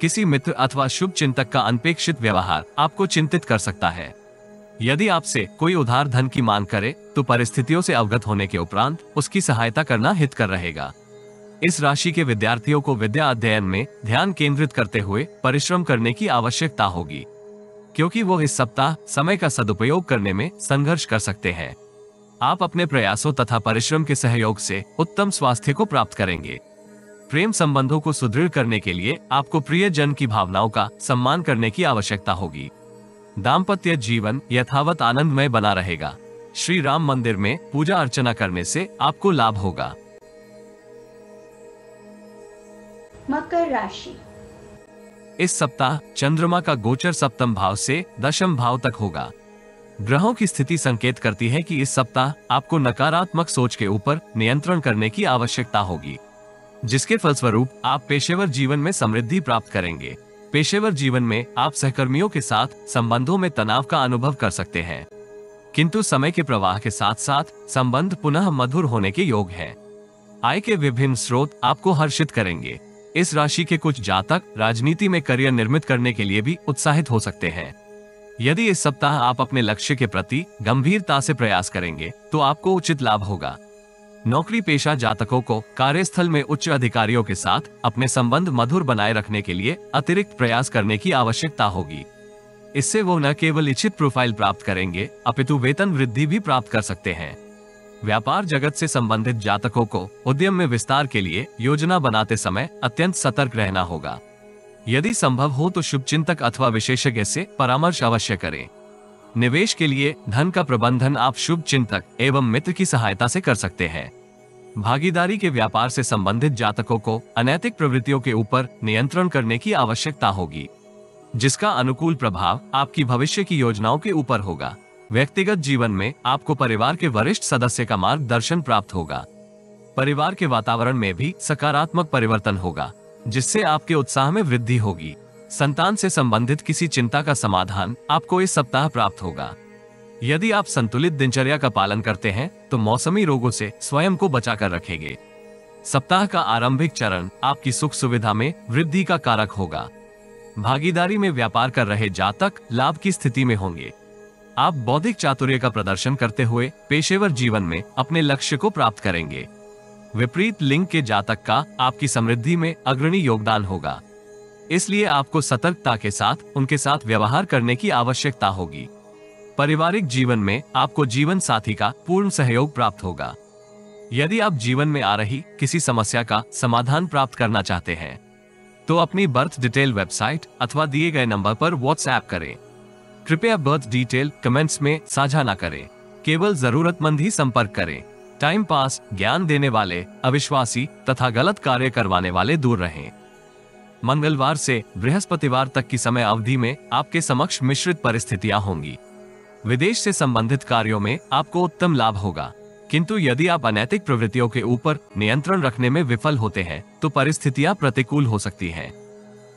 किसी मित्र अथवा शुभ चिंतक का अनपेक्षित व्यवहार आपको चिंतित कर सकता है। यदि आपसे कोई उधार धन की मांग करे तो परिस्थितियों से अवगत होने के उपरांत उसकी सहायता करना हितकर रहेगा। इस राशि के विद्यार्थियों को विद्या अध्ययन में ध्यान केंद्रित करते हुए परिश्रम करने की आवश्यकता होगी, क्योंकि वो इस सप्ताह समय का सदुपयोग करने में संघर्ष कर सकते हैं। आप अपने प्रयासों तथा परिश्रम के सहयोग से उत्तम स्वास्थ्य को प्राप्त करेंगे। प्रेम संबंधों को सुदृढ़ करने के लिए आपको प्रियजन की भावनाओं का सम्मान करने की आवश्यकता होगी। दाम्पत्य जीवन यथावत आनंदमय बना रहेगा। श्री राम मंदिर में पूजा अर्चना करने से आपको लाभ होगा। मकर राशि। इस सप्ताह चंद्रमा का गोचर सप्तम भाव से दशम भाव तक होगा। ग्रहों की स्थिति संकेत करती है कि इस सप्ताह आपको नकारात्मक सोच के ऊपर नियंत्रण करने की आवश्यकता होगी, जिसके फलस्वरूप आप पेशेवर जीवन में समृद्धि प्राप्त करेंगे। पेशेवर जीवन में आप सहकर्मियों के साथ संबंधों में तनाव का अनुभव कर सकते हैं, किंतु समय के प्रवाह के साथ साथ संबंध पुनः मधुर होने के योग है। आय के विभिन्न स्रोत आपको हर्षित करेंगे। इस राशि के कुछ जातक राजनीति में करियर निर्मित करने के लिए भी उत्साहित हो सकते हैं। यदि इस सप्ताह आप अपने लक्ष्य के प्रति गंभीरता से प्रयास करेंगे तो आपको उचित लाभ होगा। नौकरी पेशा जातकों को कार्यस्थल में उच्च अधिकारियों के साथ अपने संबंध मधुर बनाए रखने के लिए अतिरिक्त प्रयास करने की आवश्यकता होगी। इससे वो न केवल इच्छित प्रोफाइल प्राप्त करेंगे अपितु वेतन वृद्धि भी प्राप्त कर सकते हैं। व्यापार जगत से संबंधित जातकों को उद्यम में विस्तार के लिए योजना बनाते समय अत्यंत सतर्क रहना होगा। यदि संभव हो तो शुभ चिंतक अथवा विशेषज्ञ से परामर्श अवश्य करें। निवेश के लिए धन का प्रबंधन आप शुभ चिंतक एवं मित्र की सहायता से कर सकते हैं। भागीदारी के व्यापार से संबंधित जातकों को अनैतिक प्रवृत्तियों के ऊपर नियंत्रण करने की आवश्यकता होगी, जिसका अनुकूल प्रभाव आपकी भविष्य की योजनाओं के ऊपर होगा। व्यक्तिगत जीवन में आपको परिवार के वरिष्ठ सदस्य का मार्गदर्शन प्राप्त होगा। परिवार के वातावरण में भी सकारात्मक परिवर्तन होगा, जिससे आपके उत्साह में वृद्धि होगी। संतान से संबंधित किसी चिंता का समाधान आपको इस सप्ताह प्राप्त होगा। यदि आप संतुलित दिनचर्या का पालन करते हैं तो मौसमी रोगों से स्वयं को बचाकर रखेंगे। सप्ताह का आरंभिक चरण आपकी सुख सुविधा में वृद्धि का कारक होगा। भागीदारी में व्यापार कर रहे जातक लाभ की स्थिति में होंगे। आप बौद्धिक चातुर्य का प्रदर्शन करते हुए पेशेवर जीवन में अपने लक्ष्य को प्राप्त करेंगे। विपरीत लिंग के जातक का आपकी समृद्धि में अग्रणी योगदान होगा, इसलिए आपको सतर्कता के साथ उनके साथ व्यवहार करने की आवश्यकता होगी। पारिवारिक जीवन में आपको जीवन साथी का पूर्ण सहयोग प्राप्त होगा। यदि आप जीवन में आ रही किसी समस्या का समाधान प्राप्त करना चाहते हैं तो अपनी बर्थ डिटेल वेबसाइट अथवा दिए गए नंबर पर व्हाट्सएप करें। कृपया बर्थ डिटेल कमेंट्स में साझा न करें, केवल जरूरतमंद ही संपर्क करें। टाइम पास, ज्ञान देने वाले, अविश्वासी तथा गलत कार्य करवाने वाले दूर रहें। मंगलवार से बृहस्पतिवार तक की समय अवधि में आपके समक्ष मिश्रित परिस्थितियां होंगी। विदेश से संबंधित कार्यों में आपको उत्तम लाभ होगा, किंतु यदि आप अनैतिक प्रवृत्तियों के ऊपर नियंत्रण रखने में विफल होते हैं तो परिस्थितियां प्रतिकूल हो सकती हैं।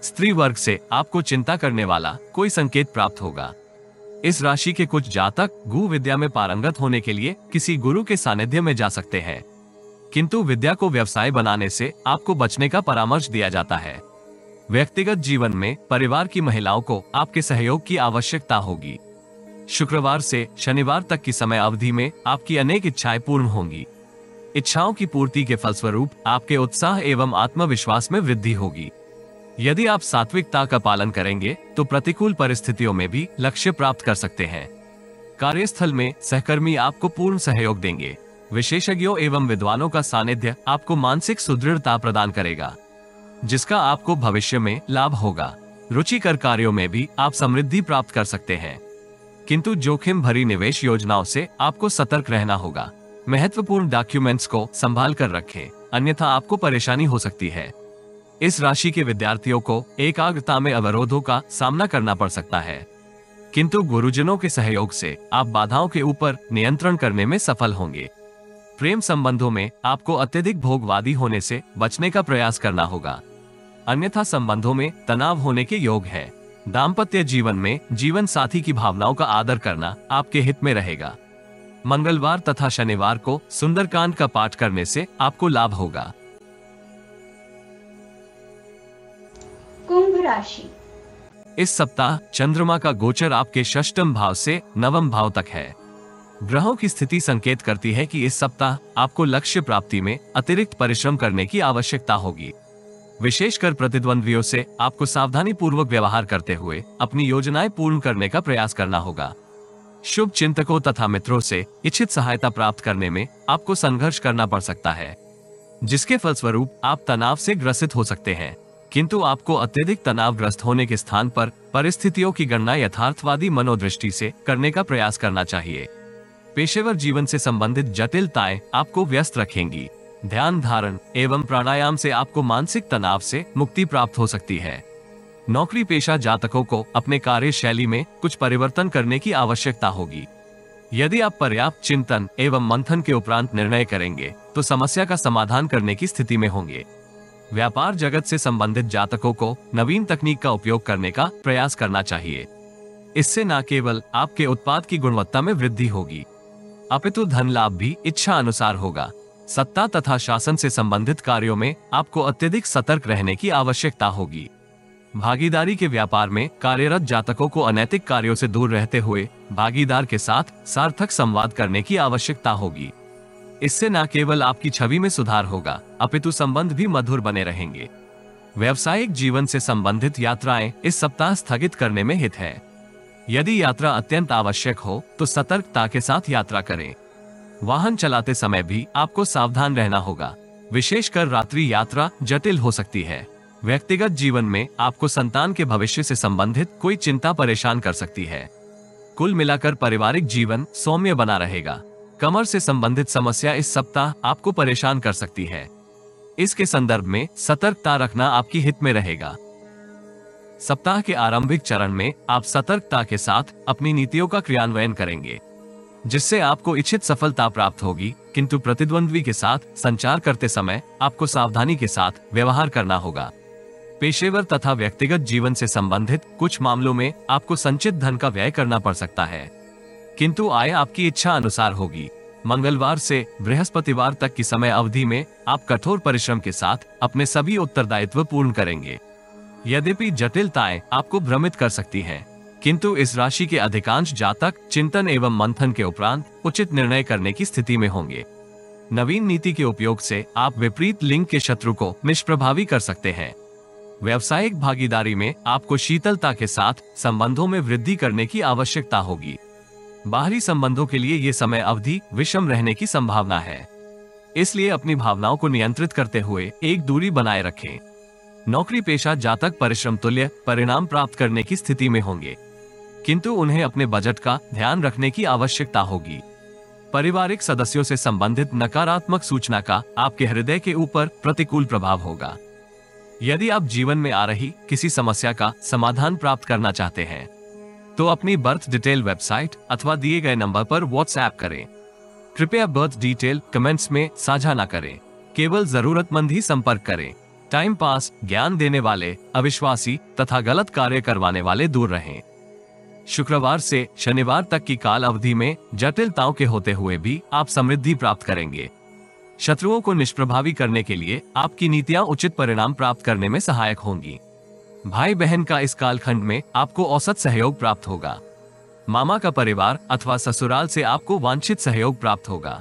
स्त्री वर्ग से आपको चिंता करने वाला कोई संकेत प्राप्त होगा। इस राशि के कुछ जातक गु विद्या में पारंगत होने के लिए किसी गुरु के सानिध्य में जा सकते हैं, किंतु विद्या को व्यवसाय बनाने से आपको बचने का परामर्श दिया जाता है। व्यक्तिगत जीवन में परिवार की महिलाओं को आपके सहयोग की आवश्यकता होगी। शुक्रवार से शनिवार तक की समय अवधि में आपकी अनेक इच्छाएं पूर्ण होंगी। इच्छाओं की पूर्ति के फलस्वरूप आपके उत्साह एवं आत्मविश्वास में वृद्धि होगी। यदि आप सात्विकता का पालन करेंगे तो प्रतिकूल परिस्थितियों में भी लक्ष्य प्राप्त कर सकते हैं। कार्यस्थल में सहकर्मी आपको पूर्ण सहयोग देंगे। विशेषज्ञों एवं विद्वानों का सानिध्य आपको मानसिक सुदृढ़ता प्रदान करेगा, जिसका आपको भविष्य में लाभ होगा। रुचिकर कार्यों में भी आप समृद्धि प्राप्त कर सकते हैं, किंतु जोखिम भरी निवेश योजनाओं से आपको सतर्क रहना होगा। महत्वपूर्ण डॉक्यूमेंट्स को संभाल कर रखें, अन्यथा आपको परेशानी हो सकती है। इस राशि के विद्यार्थियों को एकाग्रता में अवरोधों का सामना करना पड़ सकता है, किंतु गुरुजनों के सहयोग से आप बाधाओं के ऊपर नियंत्रण करने में सफल होंगे। प्रेम संबंधों में आपको अत्यधिक भोगवादी होने से बचने का प्रयास करना होगा, अन्यथा संबंधों में तनाव होने के योग है। दाम्पत्य जीवन में जीवन साथी की भावनाओं का आदर करना आपके हित में रहेगा। मंगलवार तथा शनिवार को सुंदरकांड का पाठ करने से आपको लाभ होगा। कुंभ राशि। इस सप्ताह चंद्रमा का गोचर आपके षष्ठम भाव से नवम भाव तक है। ग्रहों की स्थिति संकेत करती है कि इस सप्ताह आपको लक्ष्य प्राप्ति में अतिरिक्त परिश्रम करने की आवश्यकता होगी। विशेषकर प्रतिद्वंद्वियों से आपको सावधानी पूर्वक व्यवहार करते हुए अपनी योजनाएं पूर्ण करने का प्रयास करना होगा। शुभ चिंतकों तथा मित्रों से इच्छित सहायता प्राप्त करने में आपको संघर्ष करना पड़ सकता है, जिसके फलस्वरूप आप तनाव से ग्रसित हो सकते हैं, किंतु आपको अत्यधिक तनावग्रस्त होने के स्थान पर परिस्थितियों की गणना यथार्थवादी मनोदृष्टि से करने का प्रयास करना चाहिए। पेशेवर जीवन से संबंधित जटिलताएं आपको व्यस्त रखेंगी। ध्यान धारण एवं प्राणायाम से आपको मानसिक तनाव से मुक्ति प्राप्त हो सकती है। नौकरी पेशा जातकों को अपने कार्यशैली में कुछ परिवर्तन करने की आवश्यकता होगी। यदि आप पर्याप्त चिंतन एवं मंथन के उपरांत निर्णय करेंगे तो समस्या का समाधान करने की स्थिति में होंगे। व्यापार जगत से संबंधित जातकों को नवीन तकनीक का उपयोग करने का प्रयास करना चाहिए। इससे न केवल आपके उत्पाद की गुणवत्ता में वृद्धि होगी, अपितु धन लाभ भी इच्छा अनुसार होगा। सत्ता तथा शासन से संबंधित कार्यों में आपको अत्यधिक सतर्क रहने की आवश्यकता होगी। भागीदारी के व्यापार में कार्यरत जातकों को अनैतिक कार्यों से दूर रहते हुए भागीदार के साथ सार्थक संवाद करने की आवश्यकता होगी। इससे न केवल आपकी छवि में सुधार होगा, अपितु संबंध भी मधुर बने रहेंगे। व्यावसायिक जीवन से संबंधित यात्राएं इस सप्ताह स्थगित करने में हित है। यदि यात्रा अत्यंत आवश्यक हो तो सतर्कता के साथ यात्रा करें। वाहन चलाते समय भी आपको सावधान रहना होगा, विशेषकर रात्रि यात्रा जटिल हो सकती है। व्यक्तिगत जीवन में आपको संतान के भविष्य से संबंधित कोई चिंता परेशान कर सकती है। कुल मिलाकर पारिवारिक जीवन सौम्य बना रहेगा। कमर से संबंधित समस्या इस सप्ताह आपको परेशान कर सकती है। इसके संदर्भ में सतर्कता रखना आपकी हित में रहेगा। सप्ताह के आरंभिक चरण में आप सतर्कता के साथ अपनी नीतियों का क्रियान्वयन करेंगे, जिससे आपको इच्छित सफलता प्राप्त होगी, किंतु प्रतिद्वंद्वी के साथ संचार करते समय आपको सावधानी के साथ व्यवहार करना होगा। पेशेवर तथा व्यक्तिगत जीवन से संबंधित कुछ मामलों में आपको संचित धन का व्यय करना पड़ सकता है, किंतु आय आपकी इच्छा अनुसार होगी। मंगलवार से बृहस्पतिवार तक की समय अवधि में आप कठोर परिश्रम के साथ अपने सभी उत्तरदायित्व पूर्ण करेंगे। यद्यपि जटिलताएं आपको भ्रमित कर सकती हैं, किंतु इस राशि के अधिकांश जातक चिंतन एवं मंथन के उपरांत उचित निर्णय करने की स्थिति में होंगे। नवीन नीति के उपयोग से आप विपरीत लिंग के शत्रु को निष्प्रभावी कर सकते हैं। व्यावसायिक भागीदारी में आपको शीतलता के साथ संबंधों में वृद्धि करने की आवश्यकता होगी। बाहरी संबंधों के लिए ये समय अवधि विषम रहने की संभावना है, इसलिए अपनी भावनाओं को नियंत्रित करते हुए एक दूरी बनाए रखें। नौकरी पेशा जातक परिश्रम तुल्य परिणाम प्राप्त करने की स्थिति में होंगे, किंतु उन्हें अपने बजट का ध्यान रखने की आवश्यकता होगी। पारिवारिक सदस्यों से संबंधित नकारात्मक सूचना का आपके हृदय के ऊपर प्रतिकूल प्रभाव होगा। यदि आप जीवन में आ रही किसी समस्या का समाधान प्राप्त करना चाहते हैं तो अपनी बर्थ डिटेल वेबसाइट अथवा दिए गए नंबर पर व्हाट्सएप करें। कृपया बर्थ डिटेल कमेंट्स में साझा न करें। केवल जरूरतमंद ही संपर्क करें। टाइम पास, ज्ञान देने वाले, अविश्वासी तथा गलत कार्य करवाने वाले दूर रहें। शुक्रवार से शनिवार तक की काल अवधि में जटिलताओं के होते हुए भी आप समृद्धि प्राप्त करेंगे। शत्रुओं को निष्प्रभावी करने के लिए आपकी नीतियां उचित परिणाम प्राप्त करने में सहायक होंगी। भाई बहन का इस कालखंड में आपको औसत सहयोग प्राप्त होगा। मामा का परिवार अथवा ससुराल से आपको वांछित सहयोग प्राप्त होगा।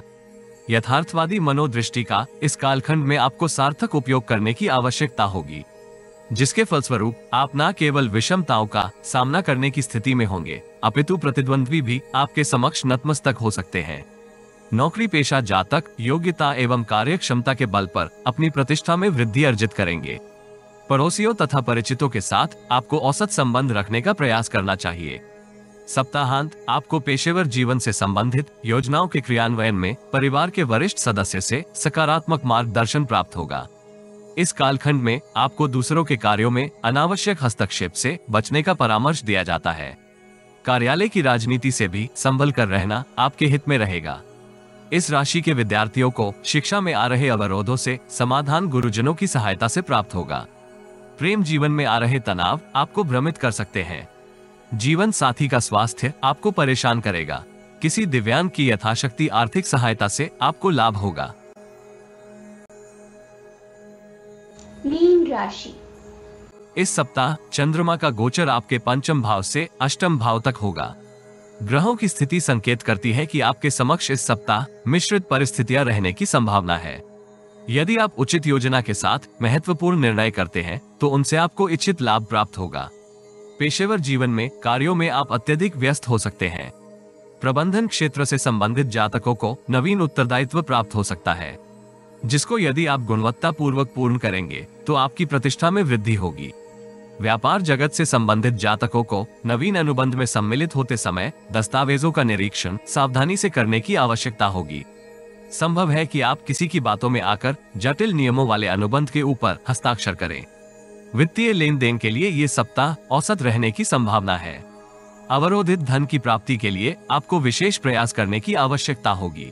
यथार्थवादी मनोदृष्टि का इस कालखंड में आपको सार्थक उपयोग करने की आवश्यकता होगी, जिसके फलस्वरूप आप न केवल विषमताओं का सामना करने की स्थिति में होंगे, अपितु प्रतिद्वंद्वी भी आपके समक्ष नतमस्तक हो सकते हैं। नौकरी पेशा जातक योग्यता एवं कार्यक्षमता के बल पर अपनी प्रतिष्ठा में वृद्धि अर्जित करेंगे। पड़ोसियों तथा परिचितों के साथ आपको औसत संबंध रखने का प्रयास करना चाहिए। सप्ताहांत आपको पेशेवर जीवन से संबंधित योजनाओं के क्रियान्वयन में परिवार के वरिष्ठ सदस्य से सकारात्मक मार्गदर्शन प्राप्त होगा। इस कालखंड में आपको दूसरों के कार्यों में अनावश्यक हस्तक्षेप से बचने का परामर्श दिया जाता है। कार्यालय की राजनीति से भी संभल कर रहना आपके हित में रहेगा। इस राशि के विद्यार्थियों को शिक्षा में आ रहे अवरोधों से समाधान गुरुजनों की सहायता से प्राप्त होगा। प्रेम जीवन में आ रहे तनाव आपको भ्रमित कर सकते हैं। जीवन साथी का स्वास्थ्य आपको परेशान करेगा। किसी दिव्यांग की यथाशक्ति आर्थिक सहायता से आपको लाभ होगा। मीन राशि। इस सप्ताह चंद्रमा का गोचर आपके पंचम भाव से अष्टम भाव तक होगा। ग्रहों की स्थिति संकेत करती है कि आपके समक्ष इस सप्ताह मिश्रित परिस्थितियां रहने की संभावना है। यदि आप उचित योजना के साथ महत्वपूर्ण निर्णय करते हैं तो उनसे आपको इच्छित लाभ प्राप्त होगा। पेशेवर जीवन में कार्यों में आप अत्यधिक व्यस्त हो सकते हैं। प्रबंधन क्षेत्र से संबंधित जातकों को नवीन उत्तरदायित्व प्राप्त हो सकता है, जिसको यदि आप गुणवत्ता पूर्वक पूर्ण करेंगे तो आपकी प्रतिष्ठा में वृद्धि होगी। व्यापार जगत से संबंधित जातकों को नवीन अनुबंध में सम्मिलित होते समय दस्तावेजों का निरीक्षण सावधानी से करने की आवश्यकता होगी। संभव है कि आप किसी की बातों में आकर जटिल नियमों वाले अनुबंध के ऊपर हस्ताक्षर करें। वित्तीय लेन देन के लिए ये सप्ताह औसत रहने की संभावना है। अवरोधित धन की प्राप्ति के लिए आपको विशेष प्रयास करने की आवश्यकता होगी।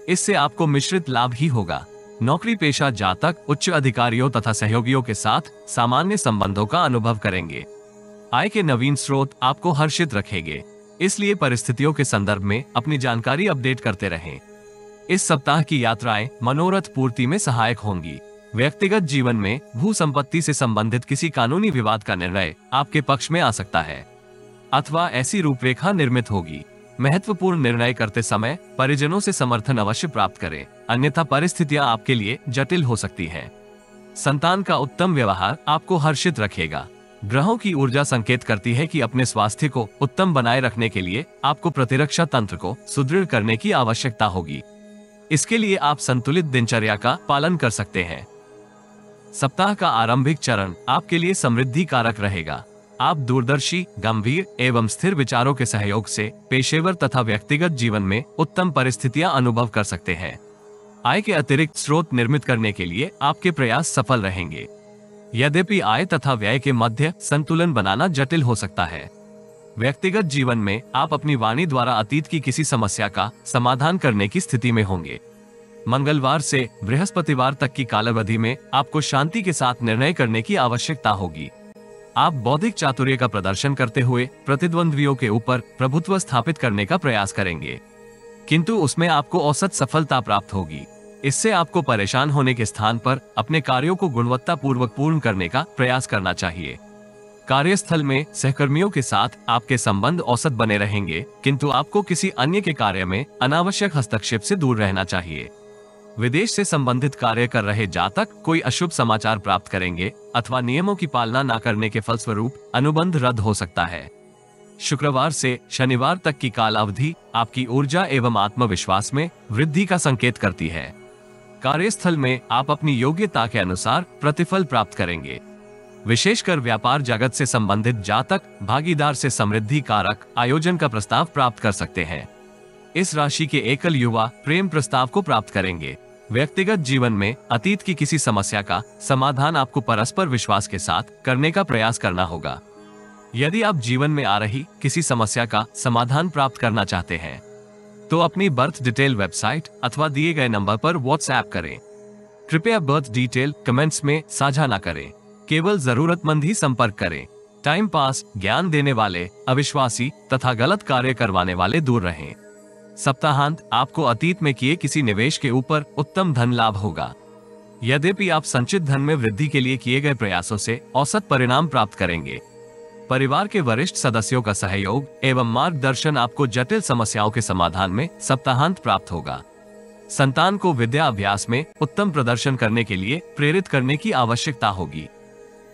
इससे आपको मिश्रित लाभ ही होगा। नौकरी पेशा जातक उच्च अधिकारियों तथा सहयोगियों के साथ सामान्य संबंधों का अनुभव करेंगे। आय के नवीन स्रोत आपको हर्षित रखेंगे, इसलिए परिस्थितियों के संदर्भ में अपनी जानकारी अपडेट करते रहें। इस सप्ताह की यात्राएं मनोरथ पूर्ति में सहायक होंगी। व्यक्तिगत जीवन में भू संपत्ति से संबंधित किसी कानूनी विवाद का निर्णय आपके पक्ष में आ सकता है अथवा ऐसी रूपरेखा निर्मित होगी। महत्वपूर्ण निर्णय करते समय परिजनों से समर्थन अवश्य प्राप्त करें, अन्यथा परिस्थितियां आपके लिए जटिल हो सकती हैं। संतान का उत्तम व्यवहार आपको हर्षित रखेगा। ग्रहों की ऊर्जा संकेत करती है कि अपने स्वास्थ्य को उत्तम बनाए रखने के लिए आपको प्रतिरक्षा तंत्र को सुदृढ़ करने की आवश्यकता होगी। इसके लिए आप संतुलित दिनचर्या का पालन कर सकते हैं। सप्ताह का आरंभिक चरण आपके लिए समृद्धि कारक रहेगा। आप दूरदर्शी, गंभीर एवं स्थिर विचारों के सहयोग से पेशेवर तथा व्यक्तिगत जीवन में उत्तम परिस्थितियां अनुभव कर सकते हैं। आय के अतिरिक्त स्रोत निर्मित करने के लिए आपके प्रयास सफल रहेंगे। यद्यपि आय तथा व्यय के मध्य संतुलन बनाना जटिल हो सकता है। व्यक्तिगत जीवन में आप अपनी वाणी द्वारा अतीत की किसी समस्या का समाधान करने की स्थिति में होंगे। मंगलवार से बृहस्पतिवार तक की कालावधि में आपको शांति के साथ निर्णय करने की आवश्यकता होगी। आप बौद्धिक चातुर्य का प्रदर्शन करते हुए प्रतिद्वंद्वियों के ऊपर प्रभुत्व स्थापित करने का प्रयास करेंगे, किंतु उसमें आपको औसत सफलता प्राप्त होगी। इससे आपको परेशान होने के स्थान पर अपने कार्यों को गुणवत्ता पूर्वक पूर्ण करने का प्रयास करना चाहिए। कार्यस्थल में सहकर्मियों के साथ आपके संबंध औसत बने रहेंगे, किंतु आपको किसी अन्य के कार्य में अनावश्यक हस्तक्षेप से दूर रहना चाहिए। विदेश से संबंधित कार्य कर रहे जातक कोई अशुभ समाचार प्राप्त करेंगे अथवा नियमों की पालना न करने के फलस्वरूप अनुबंध रद्द हो सकता है। शुक्रवार से शनिवार तक की काल अवधि आपकी ऊर्जा एवं आत्मविश्वास में वृद्धि का संकेत करती है। कार्यस्थल में आप अपनी योग्यता के अनुसार प्रतिफल प्राप्त करेंगे। विशेषकर व्यापार जगत से संबंधित जातक भागीदार से समृद्धि कारक आयोजन का प्रस्ताव प्राप्त कर सकते हैं। इस राशि के एकल युवा प्रेम प्रस्ताव को प्राप्त करेंगे। व्यक्तिगत जीवन में अतीत की किसी समस्या का समाधान आपको परस्पर विश्वास के साथ करने का प्रयास करना होगा। यदि आप जीवन में आ रही किसी समस्या का समाधान प्राप्त करना चाहते हैं तो अपनी बर्थ डिटेल वेबसाइट अथवा दिए गए नंबर पर व्हाट्सएप करें। कृपया बर्थ डिटेल कमेंट्स में साझा न करें, केवल जरूरतमंद ही संपर्क करें। टाइम पास, ज्ञान देने वाले, अविश्वासी तथा गलत कार्य करवाने वाले दूर रहें। सप्ताहांत आपको अतीत में किए किसी निवेश के ऊपर उत्तम धन लाभ होगा। यद्यपि आप संचित धन में वृद्धि के लिए किए गए प्रयासों से औसत परिणाम प्राप्त करेंगे। परिवार के वरिष्ठ सदस्यों का सहयोग एवं मार्गदर्शन आपको जटिल समस्याओं के समाधान में सप्ताहांत प्राप्त होगा। संतान को विद्या अभ्यास में उत्तम प्रदर्शन करने के लिए प्रेरित करने की आवश्यकता होगी,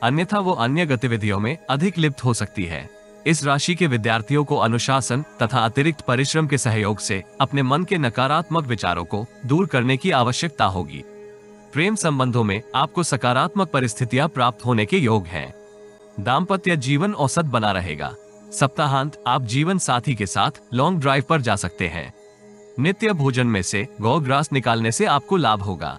अन्यथा वो अन्य गतिविधियों में अधिक लिप्त हो सकती है। इस राशि के विद्यार्थियों को अनुशासन तथा अतिरिक्त परिश्रम के सहयोग से अपने मन के नकारात्मक विचारों को दूर करने की आवश्यकता होगी। प्रेम संबंधों में आपको सकारात्मक परिस्थितियां प्राप्त होने के योग हैं। दाम्पत्य जीवन औसत बना रहेगा। सप्ताहांत आप जीवन साथी के साथ लॉन्ग ड्राइव पर जा सकते हैं। नित्य भोजन में से गौ ग्रास निकालने से आपको लाभ होगा।